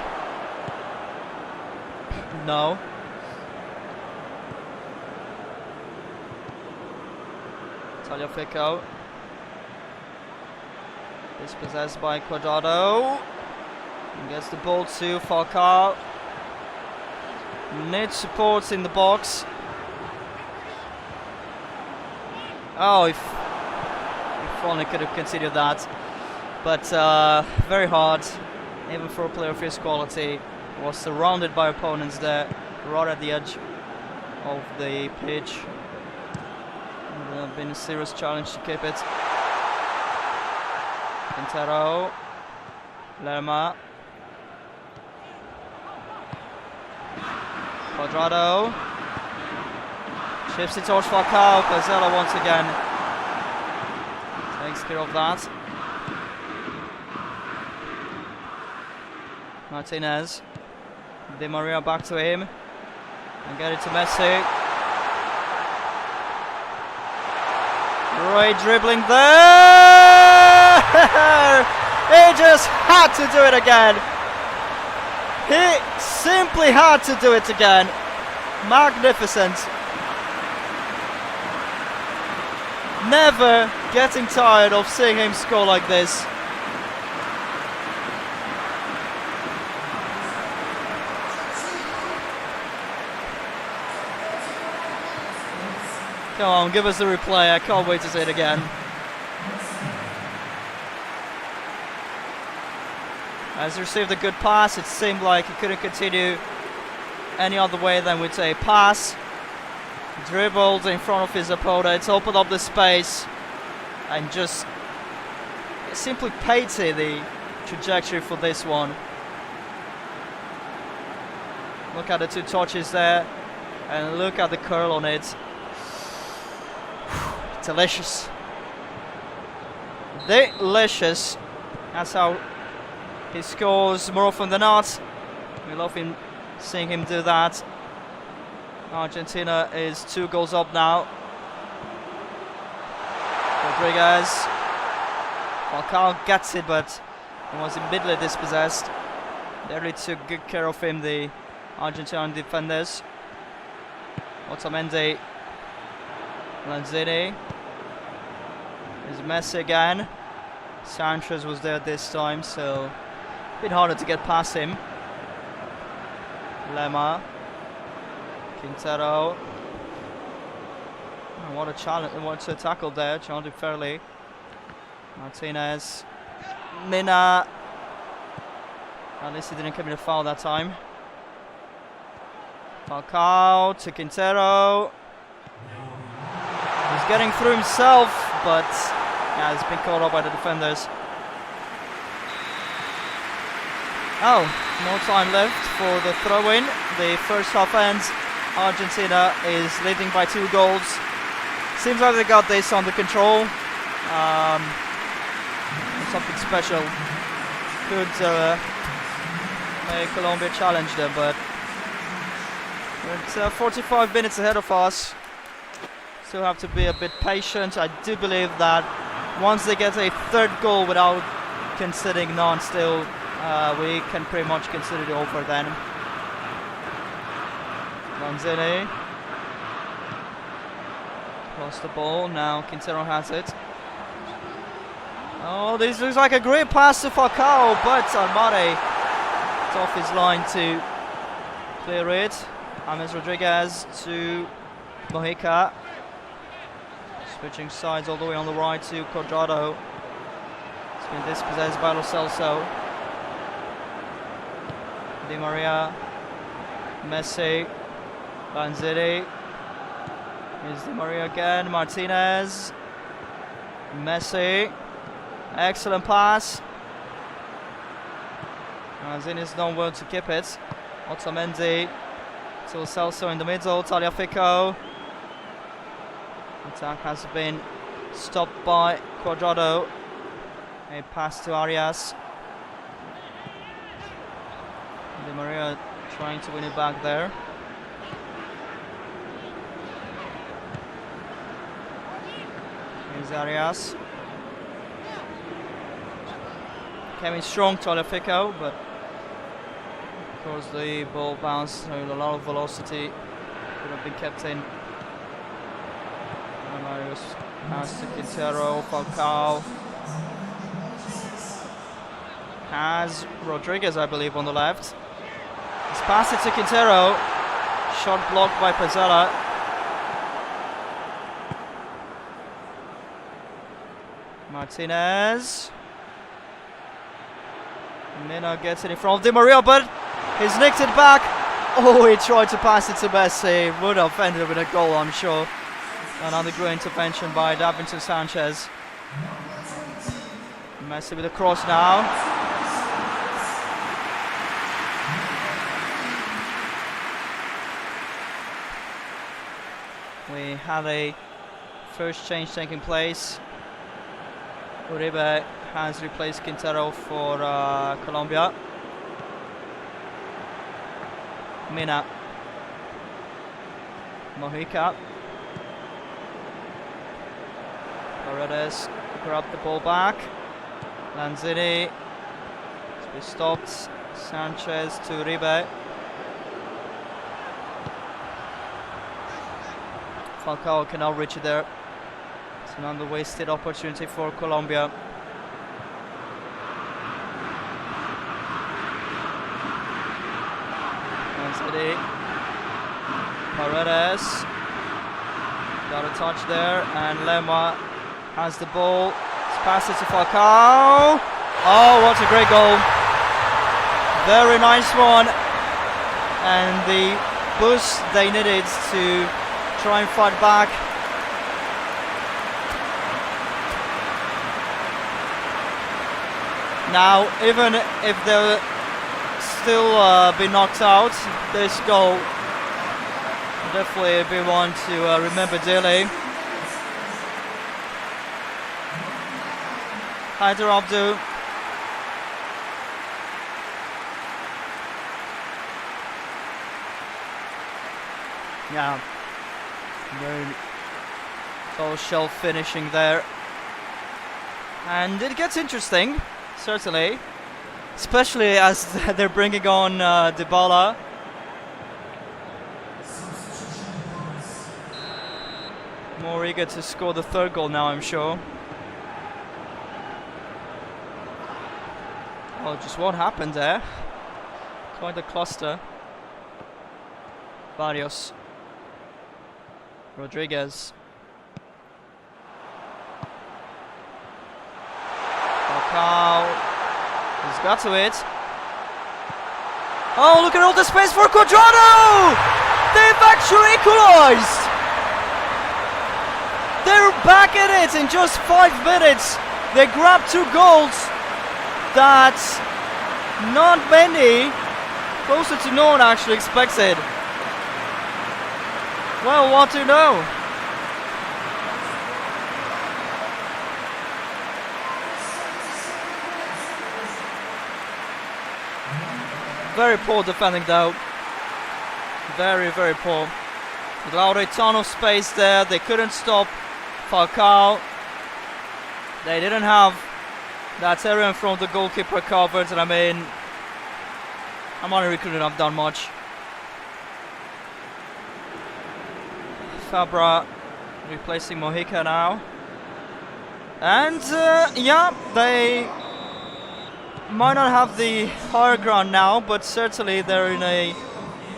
No. Tagliafico. Dispossessed by Quadrado. Gets the ball to Falcao. Needs support in the box. Oh, if only could have considered that. But very hard, even for a player of his quality. Was surrounded by opponents there, right at the edge of the pitch. It would have been a serious challenge to keep it. Quintero. Lerma. Quadrado. Shifts it towards Falcao. Cancelo once again takes care of that. Martinez. Di Maria back to him. And get it to Messi. Great dribbling there! He just had to do it again. He simply had to do it again. Magnificent. Never getting tired of seeing him score like this. Come on, give us the replay. I can't wait to see it again. Has received a good pass. It seemed like he couldn't continue any other way than with a pass. Dribbled in front of his opponent, opened up the space, and just simply painted the trajectory for this one. Look at the two touches there, and look at the curl on it. Delicious. Delicious. That's how he scores more often than not. We love seeing him do that. Argentina is 2 goals up now. Rodriguez. Falcao gets it, but he was immediately dispossessed. They really took good care of him, the Argentine defenders. Otamendi. Lanzini. There's Messi again. Sanchez was there this time, so a bit harder to get past him. Lema. Quintero. Oh, what a challenge! What a tackle there, challenging fairly. Martinez. Mina. At least he didn't commit a foul that time. Falcao to Quintero. He's getting through himself, but yeah, he's been caught up by the defenders. Oh, no time left for the throw-in. The first half ends. Argentina is leading by 2 goals. Seems like they got this under control. Something special could make Colombia challenge them, but it's 45 minutes ahead of us. Still have to be a bit patient. I do believe that once they get a 3rd goal without conceding none, still we can pretty much consider it over then. Lanzini lost the ball. Now Quintero has it. Oh, this looks like a great pass to Falcao, but Almade is off his line to clear it. James Rodriguez to Mojica. Switching sides all the way on the right to Cuadrado. It's been dispossessed by Lo Celso. Di Maria. Messi. Lanzini. Here's Di Maria again. Martinez. Messi. Excellent pass. Lanzini's done well to keep it. Otamendi. To Lo Celso in the middle. Tagliafico. Attack has been stopped by Cuadrado. A pass to Arias. Di Maria trying to win it back there. Here's Arias. Came in strong, Tagliafico, but of course the ball bounced with a lot of velocity. Could have been kept in. Pass to Quintero. Falcao has Rodriguez, I believe, on the left. He's passed it to Quintero. Shot blocked by Pezzella. Martinez. Mina gets it in front of Di Maria, but he's nicked it back. Oh, he tried to pass it to Messi. Would have ended with a goal, I'm sure. Another great intervention by Davinson Sanchez. Messi with a cross now. We have a first change taking place. Uribe has replaced Quintero for Colombia. Mina. Mojica. Paredes grabbed the ball back. Lanzini. To be stopped. Sanchez to Uribe. Falcao cannot reach it there. It's another wasted opportunity for Colombia. City. Paredes got a touch there, and Lema has the ball. Pass it to Falcao. Oh, what a great goal! Very nice one, and the boost they needed to try and fight back. Now, even if they'll still be knocked out, this goal will definitely be one to remember dearly. Haider Abdu. Yeah, very tall shelf finishing there. And it gets interesting, certainly. Especially as they're bringing on Dybala. More eager to score the third goal now, I'm sure. Oh, just what happened there? Quite a cluster. Barrios. Rodriguez. Falcao. He's got to it. Oh, look at all the space for Cuadrado! They've actually equalized! They're back at it in just 5 minutes. They grabbed 2 goals that not many, closer to no one actually expected. Well, what do you know? Very poor defending though. Very, very poor. Allowed a ton of space there. They couldn't stop Falcao. They didn't have that area in front of the goalkeeper covered, and I mean, Amari couldn't have done much. Fabra replacing Mojica now. And yeah, they might not have the higher ground now, but certainly they're in a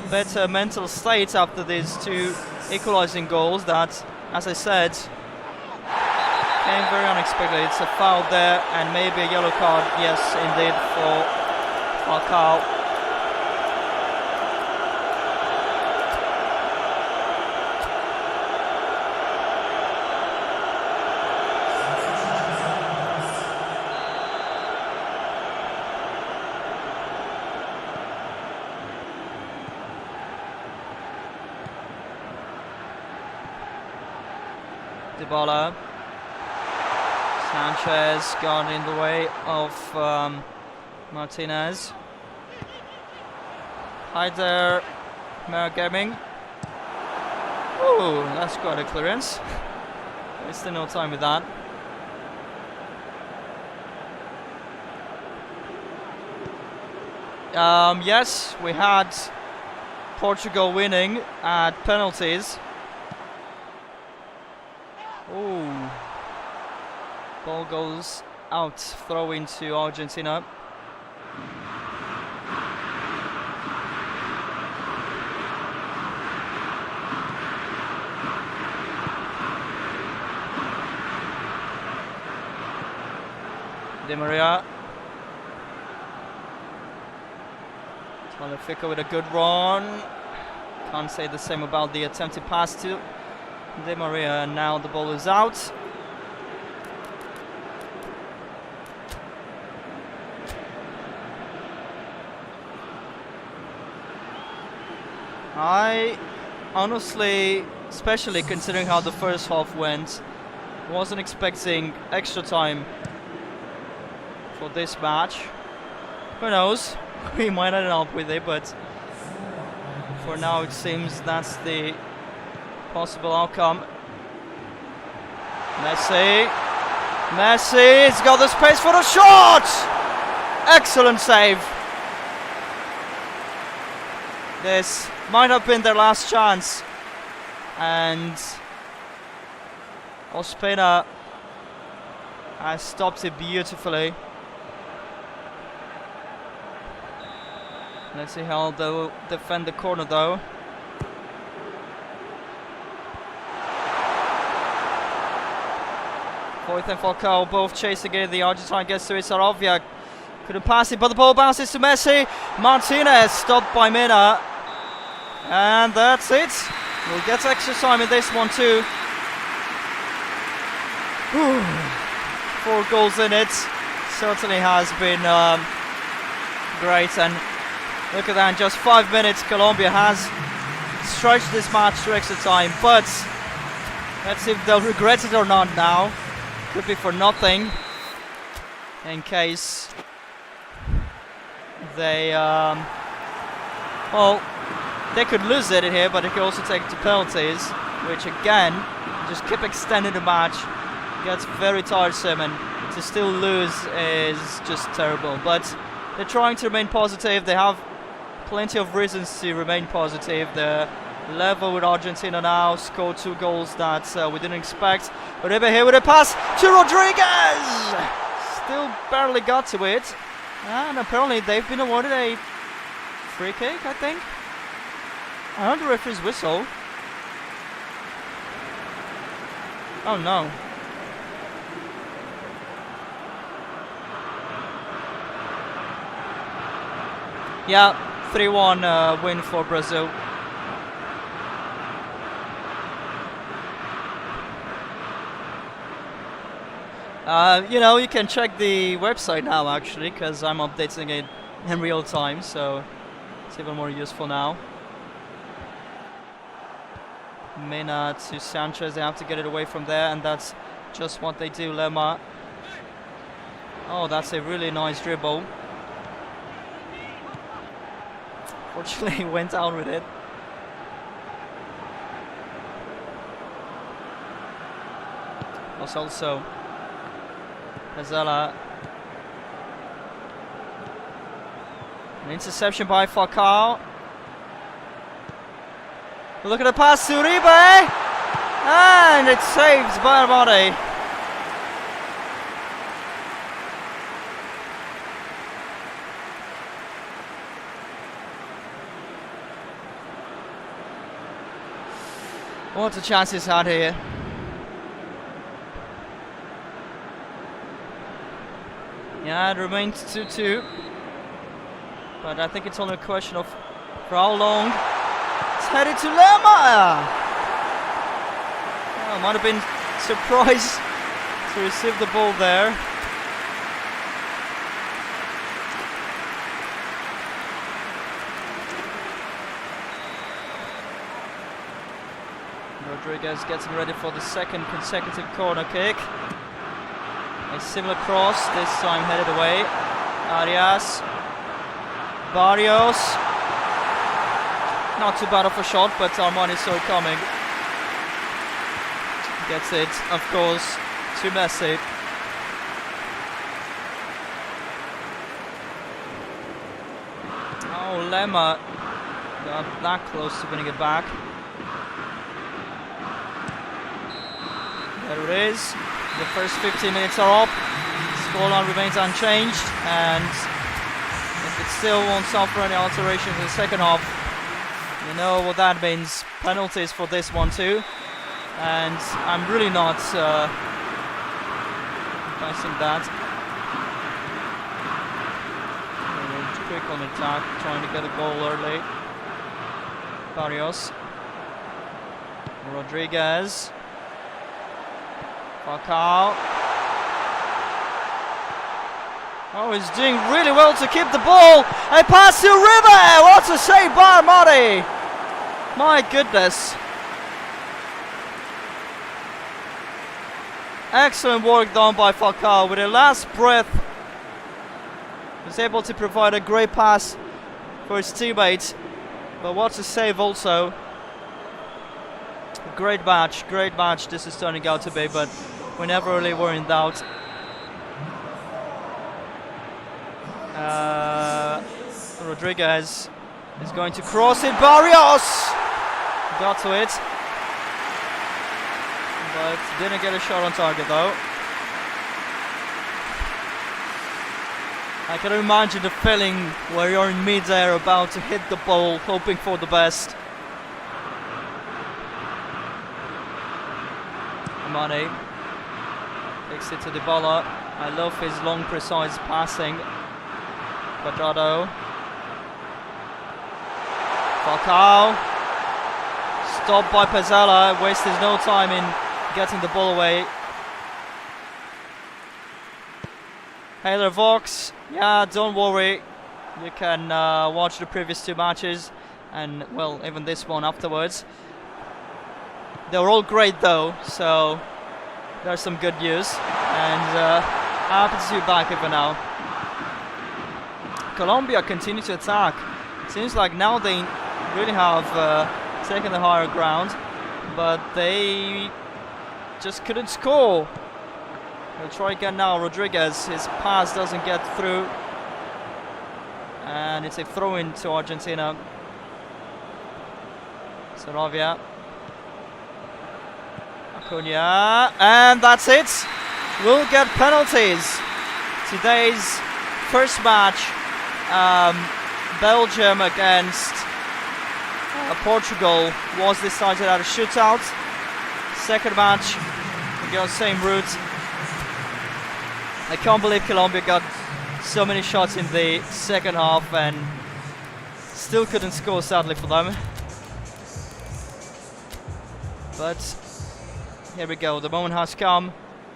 better mental state after these 2 equalizing goals that, as I said, came very unexpectedly. It's a foul there and maybe a yellow card, yes indeed, for Falcao. Dybala. Sanchez got in the way of Martinez. Haider Gaming. Oh, that's quite a clearance. Wasted no time with that. Yes, we had Portugal winning at penalties. Oh, ball goes out, throw into Argentina. Di Maria. Tagliafico with a good run. Can't say the same about the attempted pass to Di Maria, and now the ball is out. I honestly, especially considering how the first half went, wasn't expecting extra time for this match. Who knows? We might end up with it, but for now it seems that's the possible outcome. Messi, he's got the space for the shot! Excellent save. This might have been their last chance, and Ospina has stopped it beautifully. Let's see how they'll defend the corner though. Foyth and Falcao both chasing it. The Argentine gets to it. Saravia couldn't pass it, but the ball bounces to Messi. Martinez stopped by Mina. And that's it. We'll get extra time in this one too. Whew. 4 goals in it. Certainly has been great. And look at that, in just 5 minutes Colombia has stretched this match to extra time. But let's see if they'll regret it or not now. Could be for nothing. In case they well, they could lose it in here, but they could also take it to penalties, which again just keep extending the match. Gets very tiresome, and to still lose is just terrible. But they're trying to remain positive. They have plenty of reasons to remain positive. They're level with Argentina now, scored 2 goals that we didn't expect. Uribe here with a pass to Rodriguez! Still barely got to it. And apparently they've been awarded a free kick, I think. I heard the referee's whistle. Oh no. Yeah, 3-1 win for Brazil. You know, you can check the website now actually, because I'm updating it in real time, so it's even more useful now. Mena to Sanchez, they have to get it away from there, and that's just what they do. Lemma. Oh, that's a really nice dribble. Fortunately, he went out with it. Also Azela. An interception by Falcao. Look at the pass to Uribe, and it saves by Armani. What a chance he's had here. Yeah, it remains 2-2. But I think it's only a question of for how long. It's headed to Lemma! Oh, might have been surprised to receive the ball there. Rodriguez getting ready for the second consecutive corner kick. A similar cross, this time headed away. Arias. Barrios. Not too bad of a shot, but Armani saw it coming. Gets it, of course, to Messi. Oh, Lemma got that close to winning it back. There it is. The first 15 minutes are up. Scoreline remains unchanged, and if it still won't suffer any alterations in the second half, you know what that means. Penalties for this one too, and I'm really not advising that. Quick on attack, trying to get a goal early. Barrios. Rodriguez. Falcao. Oh, he's doing really well to keep the ball. A pass to River. What a save by Armani. My goodness. Excellent work done by Falcao. With a last breath, he was able to provide a great pass for his teammates. But what a save also. Great match this is turning out to be, but we never really were in doubt. Rodriguez is going to cross it. Barrios got to it. but didn't get a shot on target though. I can imagine the feeling where you're in mid-air about to hit the ball, hoping for the best. Mane takes it to Dybala. I love his long, precise passing. Quadrado. Falcao. Stopped by Pezzella. Wasted no time in getting the ball away. Taylor Vox. Yeah, don't worry. You can watch the previous two matches and, well, even this one afterwards. They were all great though, so there's some good news. And happy to see you back even now. Colombia continue to attack. It seems like now they really have taken the higher ground, but they just couldn't score. They'll try again now. Rodriguez, his pass doesn't get through, and it's a throw-in to Argentina. Saravia. Acuna, and that's it. We'll get penalties. Today's first match, Belgium against Portugal, was decided at a shootout. Second match, we go same route. I can't believe Colombia got so many shots in the second half and still couldn't score, sadly for them. But here we go, the moment has come.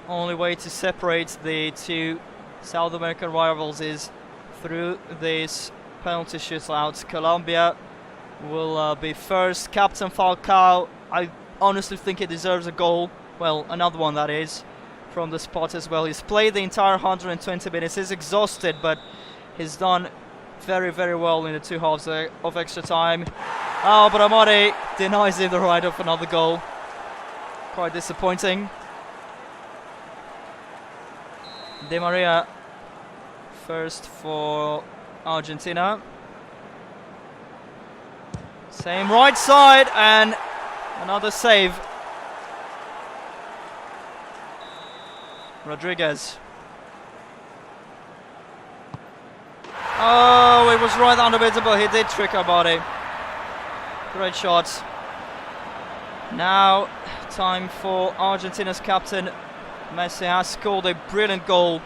Only way to separate the two South American rivals is through this penalty shootout. Colombia will be first. Captain Falcao, I honestly think he deserves a goal. Well, another one that is, from the spot as well. He's played the entire 120 minutes. He's exhausted, but he's done very, very well in the two halves of extra time. Oh, but Amade denies him the right of another goal. Quite disappointing. Di Maria first for Argentina. Same right side and another save. Rodriguez. Oh, it was right under it, but he did trick our body. Great shot. Now, time for Argentina's captain. Messi has scored a brilliant goal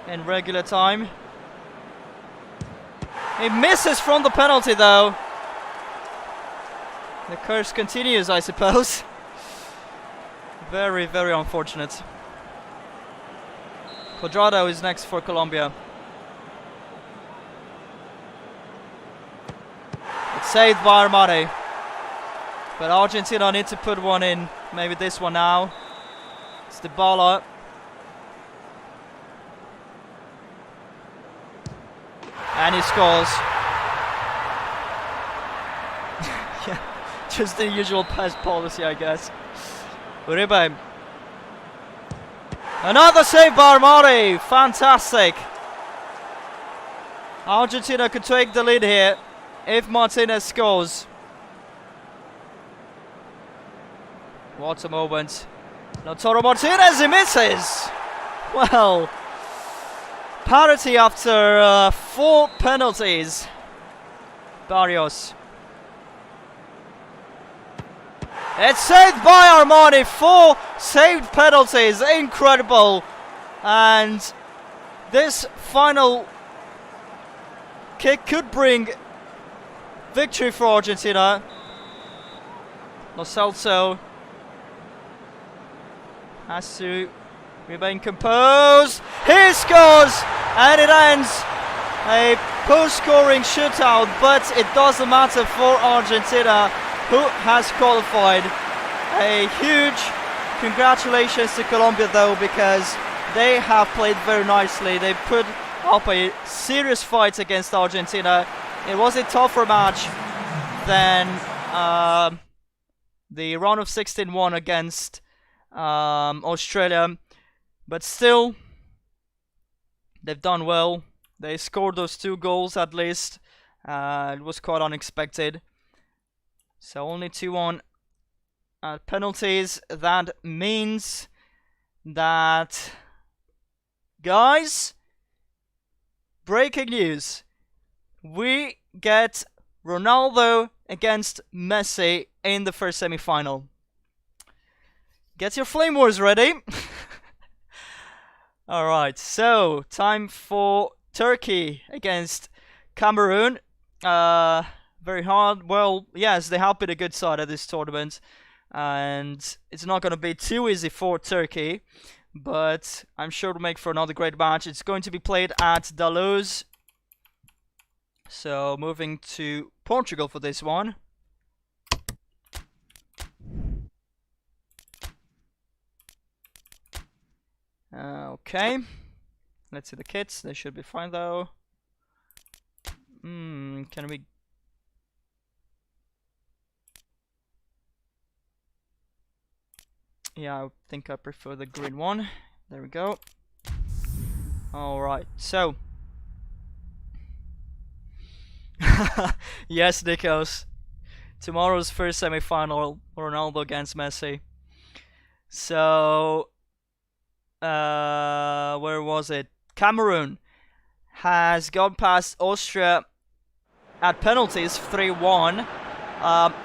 in regular time. He misses from the penalty though. The curse continues, I suppose. Very, very unfortunate. Quadrado is next for Colombia. It's saved by Armani. But Argentina need to put one in. Maybe this one now. It's Dybala. And he scores. Yeah, just the usual pass policy, I guess. Uribe. Another save by Armani. Fantastic. Argentina could take the lead here if Martinez scores. What a moment. Lautaro Martinez, he misses. Well, parity after 4 penalties. Barrios. It's saved by Armani. 4 saved penalties. Incredible. And this final kick could bring victory for Argentina. Lo Celso has to remain composed. He scores, and it ends a post-scoring shootout, but it doesn't matter for Argentina, who has qualified. A huge congratulations to Colombia though, because they have played very nicely. They put up a serious fight against Argentina. It was a tougher match than the round of 16 one against Australia, but still they've done well. They scored those 2 goals at least. It was quite unexpected. So only 2-1 penalties. That means that, guys, breaking news. We get Ronaldo against Messi in the first semi-final. Get your Flame Wars ready. Alright, so time for Turkey against Cameroon. Very hard. Well, yes, they have been a good side at this tournament, and it's not going to be too easy for Turkey, but I'm sure to make for another great match. It's going to be played at Dalloz. So moving to Portugal for this one. Okay, let's see the kits. They should be fine though. Can we? Yeah, I think I prefer the green one. There we go. Alright, so. Yes, Nikos. Tomorrow's first semi-final, Ronaldo against Messi. So, where was it? Cameroon has gone past Austria at penalties, 3-1.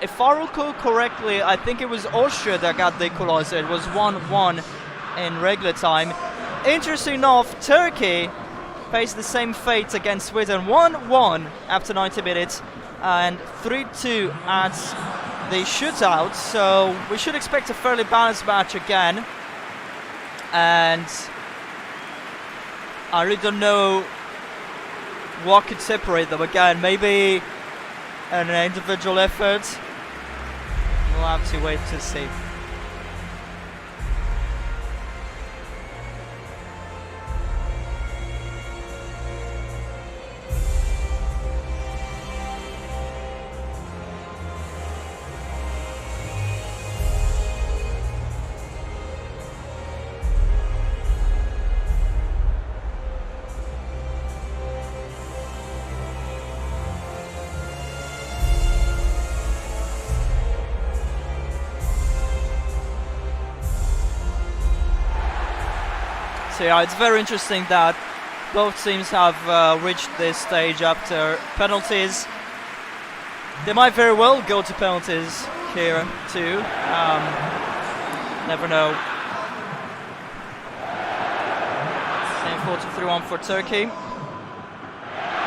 If I recall correctly, I think it was Austria that got the equalizer. It was 1-1 in regular time. Interesting enough, Turkey faced the same fate against Sweden, 1-1 after 90 minutes and 3-2 at the shootout. So we should expect a fairly balanced match again. And I really don't know what could separate them again. Maybe an individual effort. We'll have to wait to see. So yeah, it's very interesting that both teams have reached this stage after penalties. They might very well go to penalties here too. Never know. Same 4-3-1 for Turkey.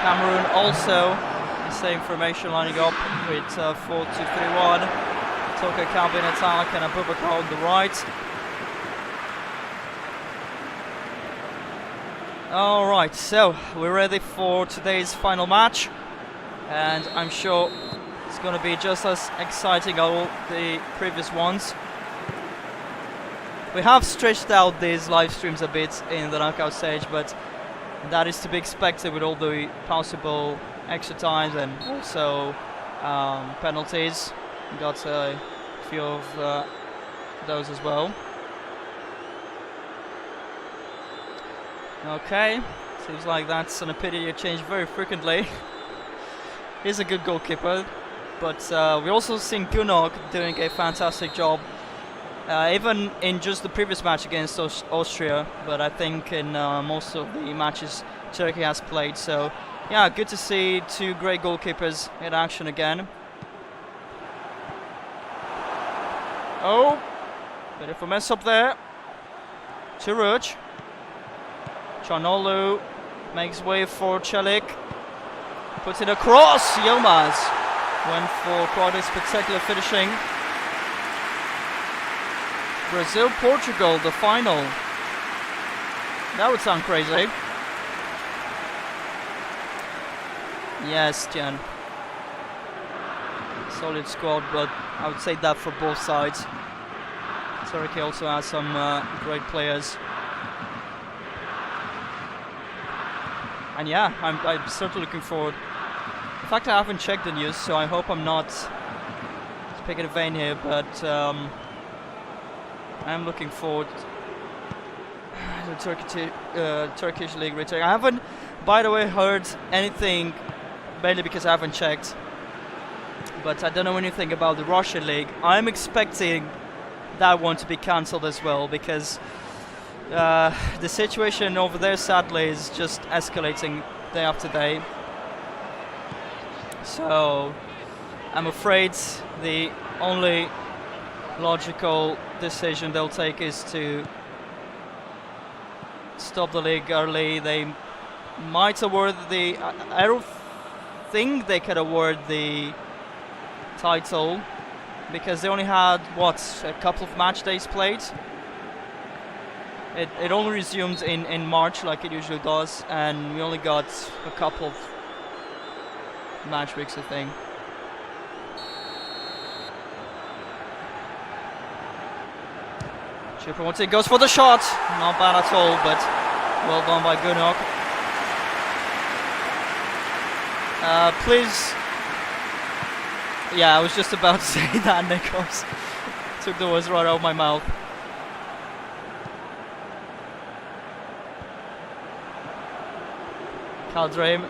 Cameroon also the same formation lining up with 4-2-3-1. Toka Calvin attack and Abubakar on the right. Alright, so we're ready for today's final match, and I'm sure it's going to be just as exciting as all the previous ones. We have stretched out these live streams a bit in the knockout stage, but that is to be expected with all the possible extra times and also penalties. We got a few of those as well. Okay, seems like that's an opinion you change very frequently. He's a good goalkeeper, but we also seen Gunok doing a fantastic job, even in just the previous match against Austria, but I think in most of the matches Turkey has played. So yeah, good to see two great goalkeepers in action again. Oh, bit of a mess up there. Turuc. Chanolu makes way for Celik. Puts it across. Yilmaz went for quite a spectacular finishing. Brazil-Portugal, the final. That would sound crazy. Yes, Jan. Solid squad, but I would say that for both sides. Turkey also has some great players. And yeah, I'm certainly looking forward. In fact, I haven't checked the news, so I hope I'm not picking a vein here, but I'm looking forward to the Turkish league return. I haven't, by the way, heard anything, mainly because I haven't checked. But I don't know anything about the Russian league. I'm expecting that one to be cancelled as well, because the situation over there sadly is just escalating day after day. So I'm afraid the only logical decision they'll take is to stop the league early. They might award the... I don't think they could award the title, because they only had, what, a couple of match days played. It only resumed in March like it usually does, and we only got a couple of match weeks, I think. Chippermonte goes for the shot. Not bad at all, but well done by Gunok. Please. Yeah, I was just about to say that, Nikos. Took the words right out of my mouth. Kaldreim.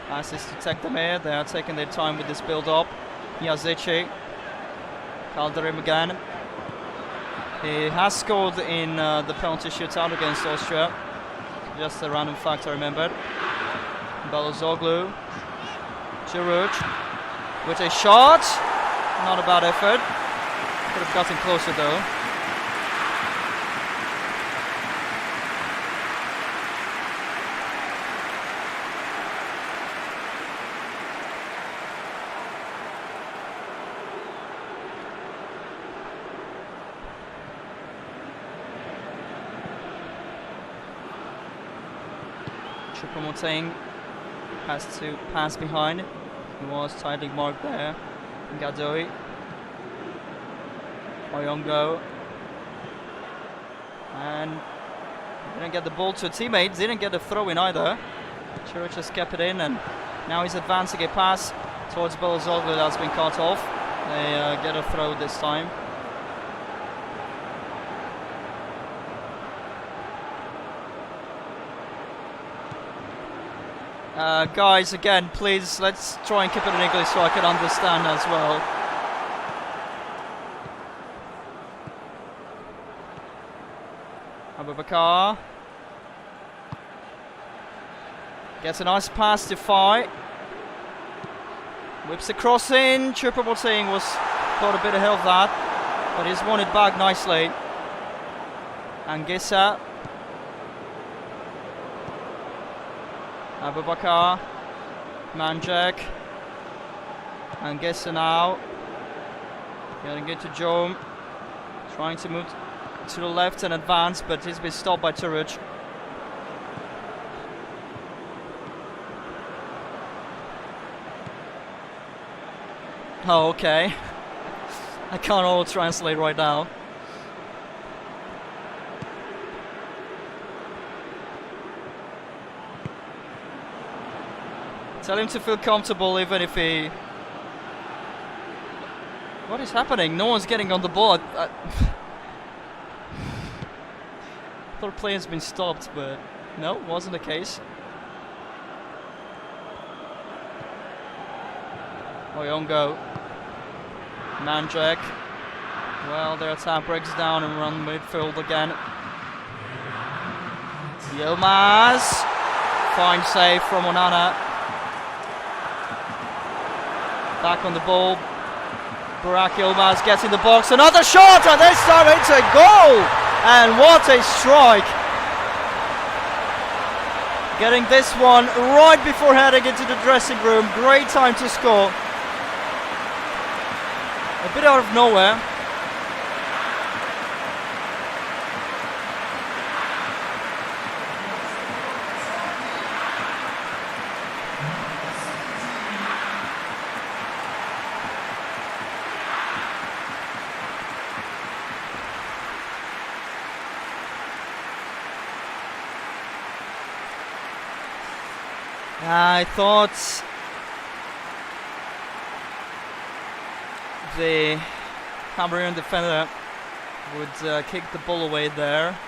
Passes to Tekdemir. They are taking their time with this build-up. Yazici. Kaldreim again. He has scored in the penalty shootout against Austria. Just a random fact I remembered. Balozoglu. Giroud with a shot. Not a bad effort. Could have gotten closer though. Choupo-Moting has to pass behind. He was tightly marked there. Gadoi. Oyongo. And didn't get the ball to a teammate. Didn't get the throw in either. Church just kept it in, and now he's advancing a pass towards Belozoglu that's been cut off. They get a throw this time. Guys, again, please, let's try and keep it in English so I can understand as well. Abubakar gets a nice pass to Fai. Whips across in. Choupo-Moting was got a bit ahead of that, but he's won it back nicely. Anguissa. Abubakar, Manjak, Anguissa now, getting it to Jome, trying to move to the left and advance, but he's been stopped by Turuc. Oh, okay. I can't all translate right now. Tell him to feel comfortable even if he... What is happening? No one's getting on the ball. I thought player's been stopped, but no, wasn't the case. Oyongo. Manjak. Well, their attack breaks down and run midfield again. Yilmaz. Fine save from Onana. Back on the ball. Burak Yilmaz gets in the box. Another shot, and this time it's a goal! And what a strike! Getting this one right before heading into the dressing room. Great time to score. A bit out of nowhere. I thought the Cameroon defender would kick the ball away there.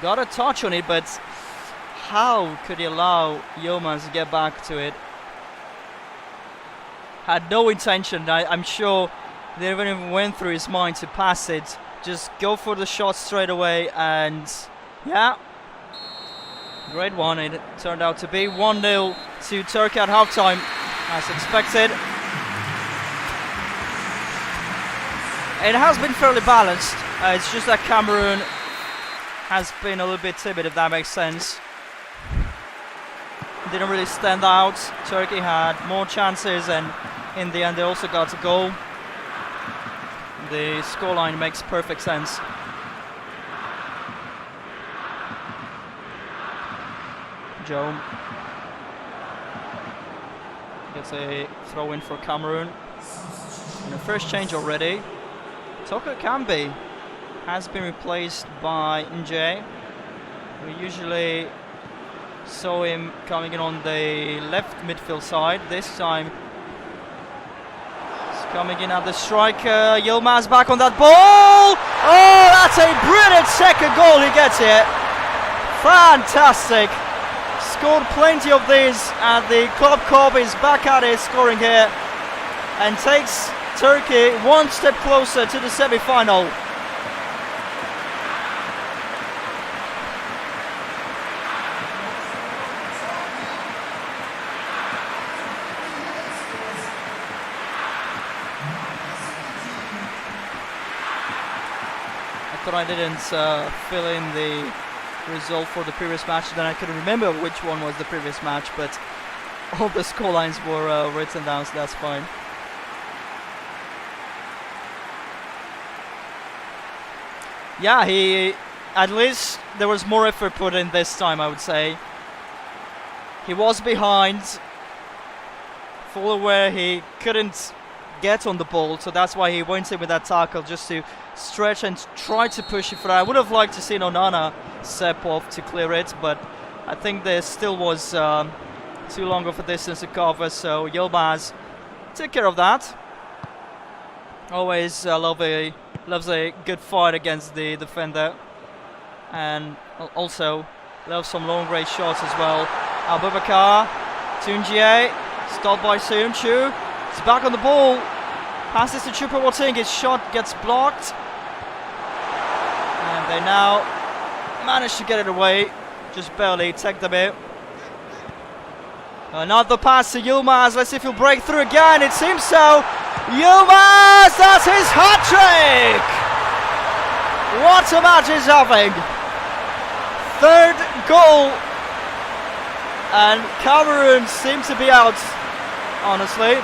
Got a touch on it, but how could he allow Yilmaz to get back to it? Had no intention. I'm sure they even went through his mind to pass it. Just go for the shot straight away, and yeah, great one. It turned out to be 1-0 to Turkey at halftime, as expected. It has been fairly balanced. It's just that Cameroon has been a little bit timid, if that makes sense. Didn't really stand out. Turkey had more chances, and in the end they also got a goal. The scoreline makes perfect sense. Joe gets a throw in for Cameroon. And the first change already. Toko Kambi has been replaced by Nje. We usually saw him coming in on the left midfield side. This time he's coming in at the striker. Yilmaz back on that ball. Oh, that's a brilliant second goal he gets here. Fantastic. Scored plenty of these, and the Club Cup is back at it, scoring here, and takes Turkey one step closer to the semi-final. I thought I didn't fill in the result for the previous match, then I couldn't remember which one was the previous match, but all the scorelines were written down, so that's fine. Yeah, at least there was more effort put in this time, I would say. He was behind, full aware he couldn't get on the ball, so that's why he went in with that tackle, just to stretch and try to push it for that. I would have liked to see Onana step off to clear it, but I think there still was too long of a distance to cover, so Yilmaz took care of that. Always loves a good fight against the defender, and also loves some long range shots as well. Abubakar, Tunjie, stopped by Seunchu. He's back on the ball. Passes to Choupo-Moting. His shot gets blocked, and they now manage to get it away, just barely. Take them out. Another pass to Yilmaz. Let's see if he'll break through again. It seems so. Yilmaz, that's his hat-trick! What a match he's having. Third goal, and Cameroon seem to be out, honestly.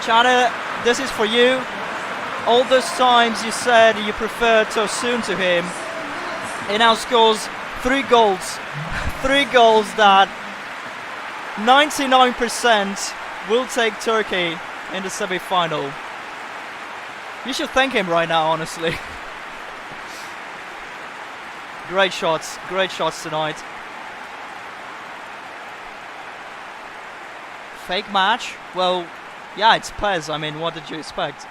Chana, this is for you. All those times you said you preferred Tosun to him, he now scores 3 goals. 3 goals that 99% will take Turkey in the semi-final. You should thank him right now, honestly. Great shots tonight. Fake match? Well, yeah, it's PES. I mean, what did you expect?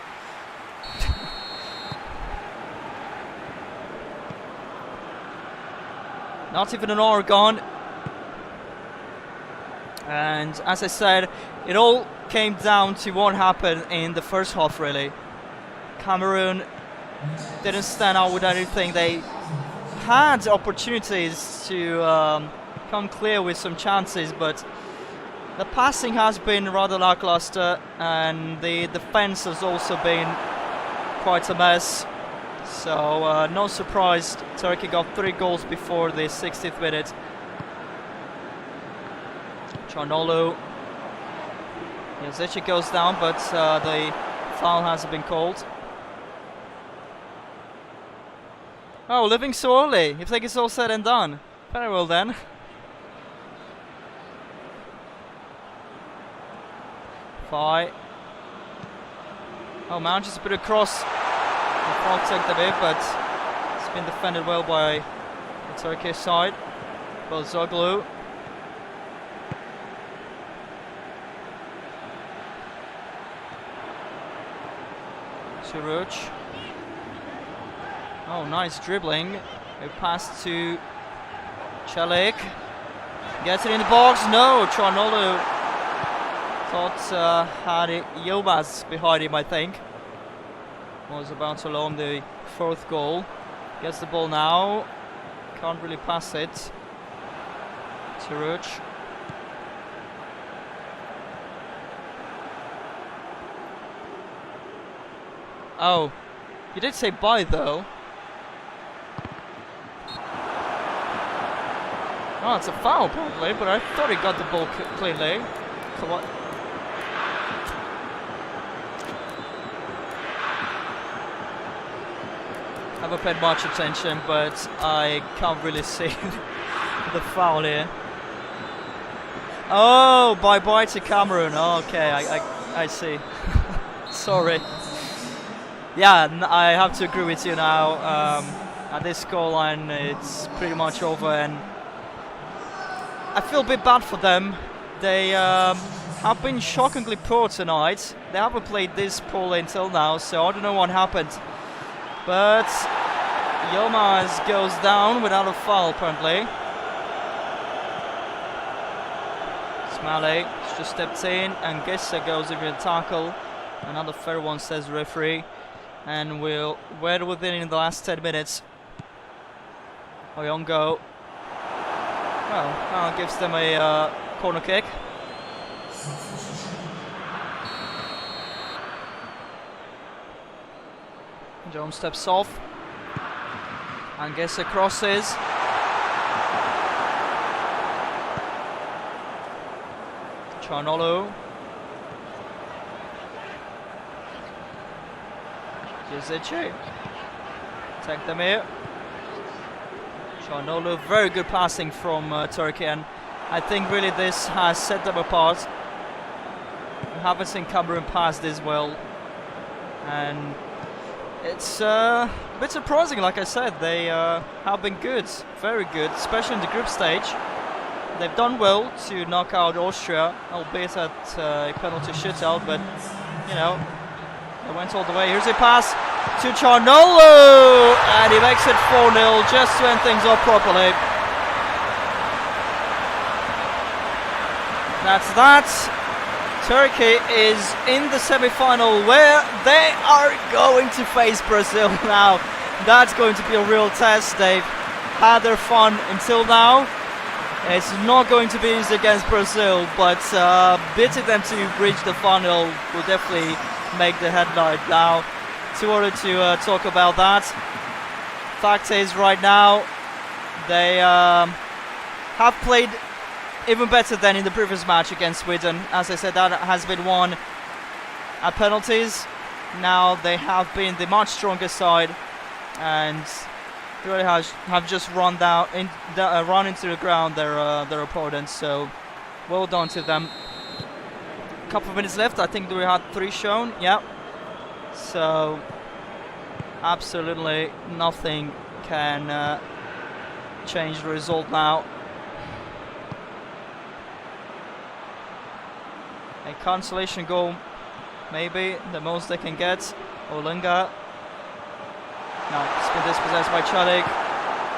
Not even an hour gone. And as I said, it all came down to what happened in the first half, really. Cameroon didn't stand out with anything. They had opportunities to come clear with some chances, but the passing has been rather lackluster, and the defense has also been quite a mess. So no surprise, Turkey got 3 goals before the 60th minute. Chanolu. Yazici goes down, but the foul hasn't been called. Oh, leaving so early. You think it's all said and done? Very well then. Five. Oh, man, just a bit across. The foul took the bit, but it's been defended well by the Turkish side. Bozoglu. Suruc. Oh, nice dribbling. A pass to Celik. Gets it in the box. No, Charnolo thought had Yilmaz behind him, I think. Was about to loan the fourth goal. Gets the ball now. Can't really pass it. To Ruch. Oh, you did say bye though. Oh, it's a foul probably, but I thought he got the ball cleanly. Come on. I haven't paid much attention, but I can't really see the foul here. Oh, bye-bye to Cameroon. Oh, okay, I see. Sorry. Yeah, I have to agree with you now. At this scoreline, it's pretty much over, and I feel a bit bad for them. They have been shockingly poor tonight. They haven't played this poorly until now, so I don't know what happened. But Yilmaz goes down without a foul, apparently. Smalley just stepped in, and Gissa goes in with a tackle. Another fair one, says the referee. And we're within the last 10 minutes. Oyongo. Well, gives them a corner kick. Jones steps off. And Gessa crosses. Charnolo. Gizici. Take them here. Charnolo, very good passing from Turkey, and I think really this has set them apart. We haven't seen Cameroon pass this well, and it's a bit surprising. Like I said, they have been good, very good, especially in the group stage. They've done well to knock out Austria, albeit at a penalty shootout, but you know, they went all the way. Here's a pass to Charnolo, and he makes it 4-0 just to end things up properly. That's that. Turkey is in the semi-final where they are going to face Brazil now. That's going to be a real test. They've had their fun until now. It's not going to be easy against Brazil, but beating them to reach the final will definitely make the headline now. Too early to talk about that. Fact is, right now they have played even better than in the previous match against Sweden. As I said, that has been won at penalties. Now they have been the much stronger side, and really have just run into the ground their opponents. So well done to them. A couple of minutes left. I think we had 3 shown. Yeah. So absolutely nothing can change the result now. A consolation goal, maybe the most they can get. Olinga. No, it's been dispossessed by Celik,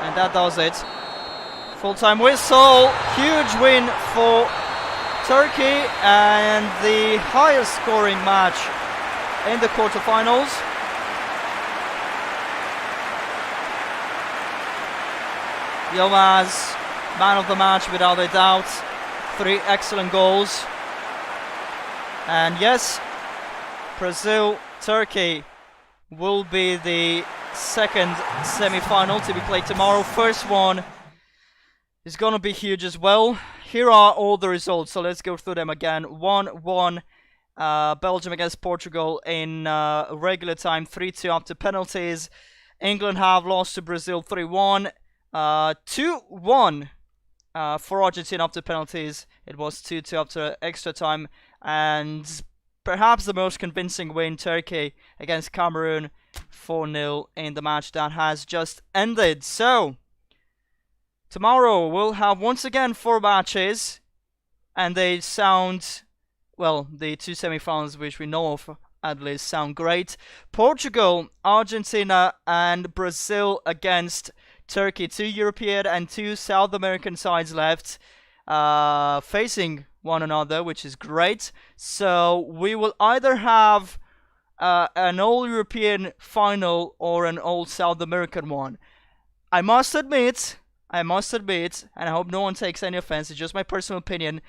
and that does it. Full-time whistle. Huge win for Turkey, and the highest scoring match in the quarterfinals. Yilmaz, man of the match without a doubt. 3 excellent goals. And yes, Brazil, Turkey will be the second semi-final to be played tomorrow. First one is going to be huge as well. Here are all the results, so let's go through them again. 1-1, Belgium against Portugal in regular time, 3-2 after penalties. England have lost to Brazil 3-1. 2-1 for Argentina after penalties. It was 2-2 after extra time. And perhaps the most convincing win, Turkey against Cameroon, 4-0 in the match that has just ended. So tomorrow we'll have once again 4 matches, and they sound, well, the 2 semi-finals which we know of at least sound great. Portugal, Argentina, and Brazil against Turkey. 2 European and 2 South American sides left, facing one another, which is great. So we will either have an all-European final or an all-South American one. I must admit, and I hope no one takes any offense, it's just my personal opinion,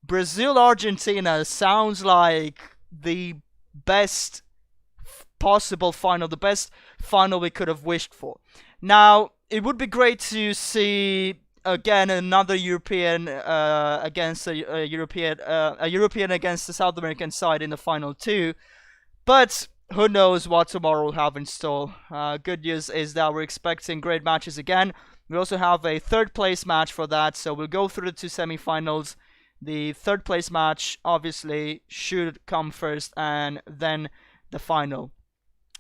Brazil-Argentina sounds like the best possible final, the best final we could have wished for. Now, it would be great to see again another European against a European against the South American side in the final too, but who knows what tomorrow will have in store. Good news is that we're expecting great matches again. We also have a third place match for that, so we'll go through the 2 semi-finals. The third place match obviously should come first, and then the final.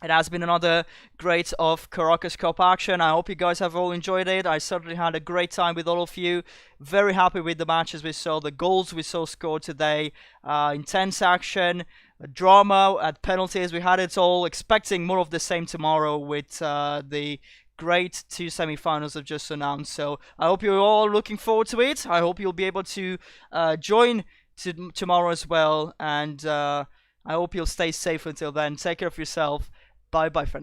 It has been another great of Corocus Cup action. I hope you guys have all enjoyed it. I certainly had a great time with all of you. Very happy with the matches we saw, the goals we saw scored today. Intense action, drama at penalties. We had it all. Expecting more of the same tomorrow with the great 2 semi-finals I've just announced. So I hope you're all looking forward to it. I hope you'll be able to join tomorrow as well. And I hope you'll stay safe until then. Take care of yourself. Bye bye for now.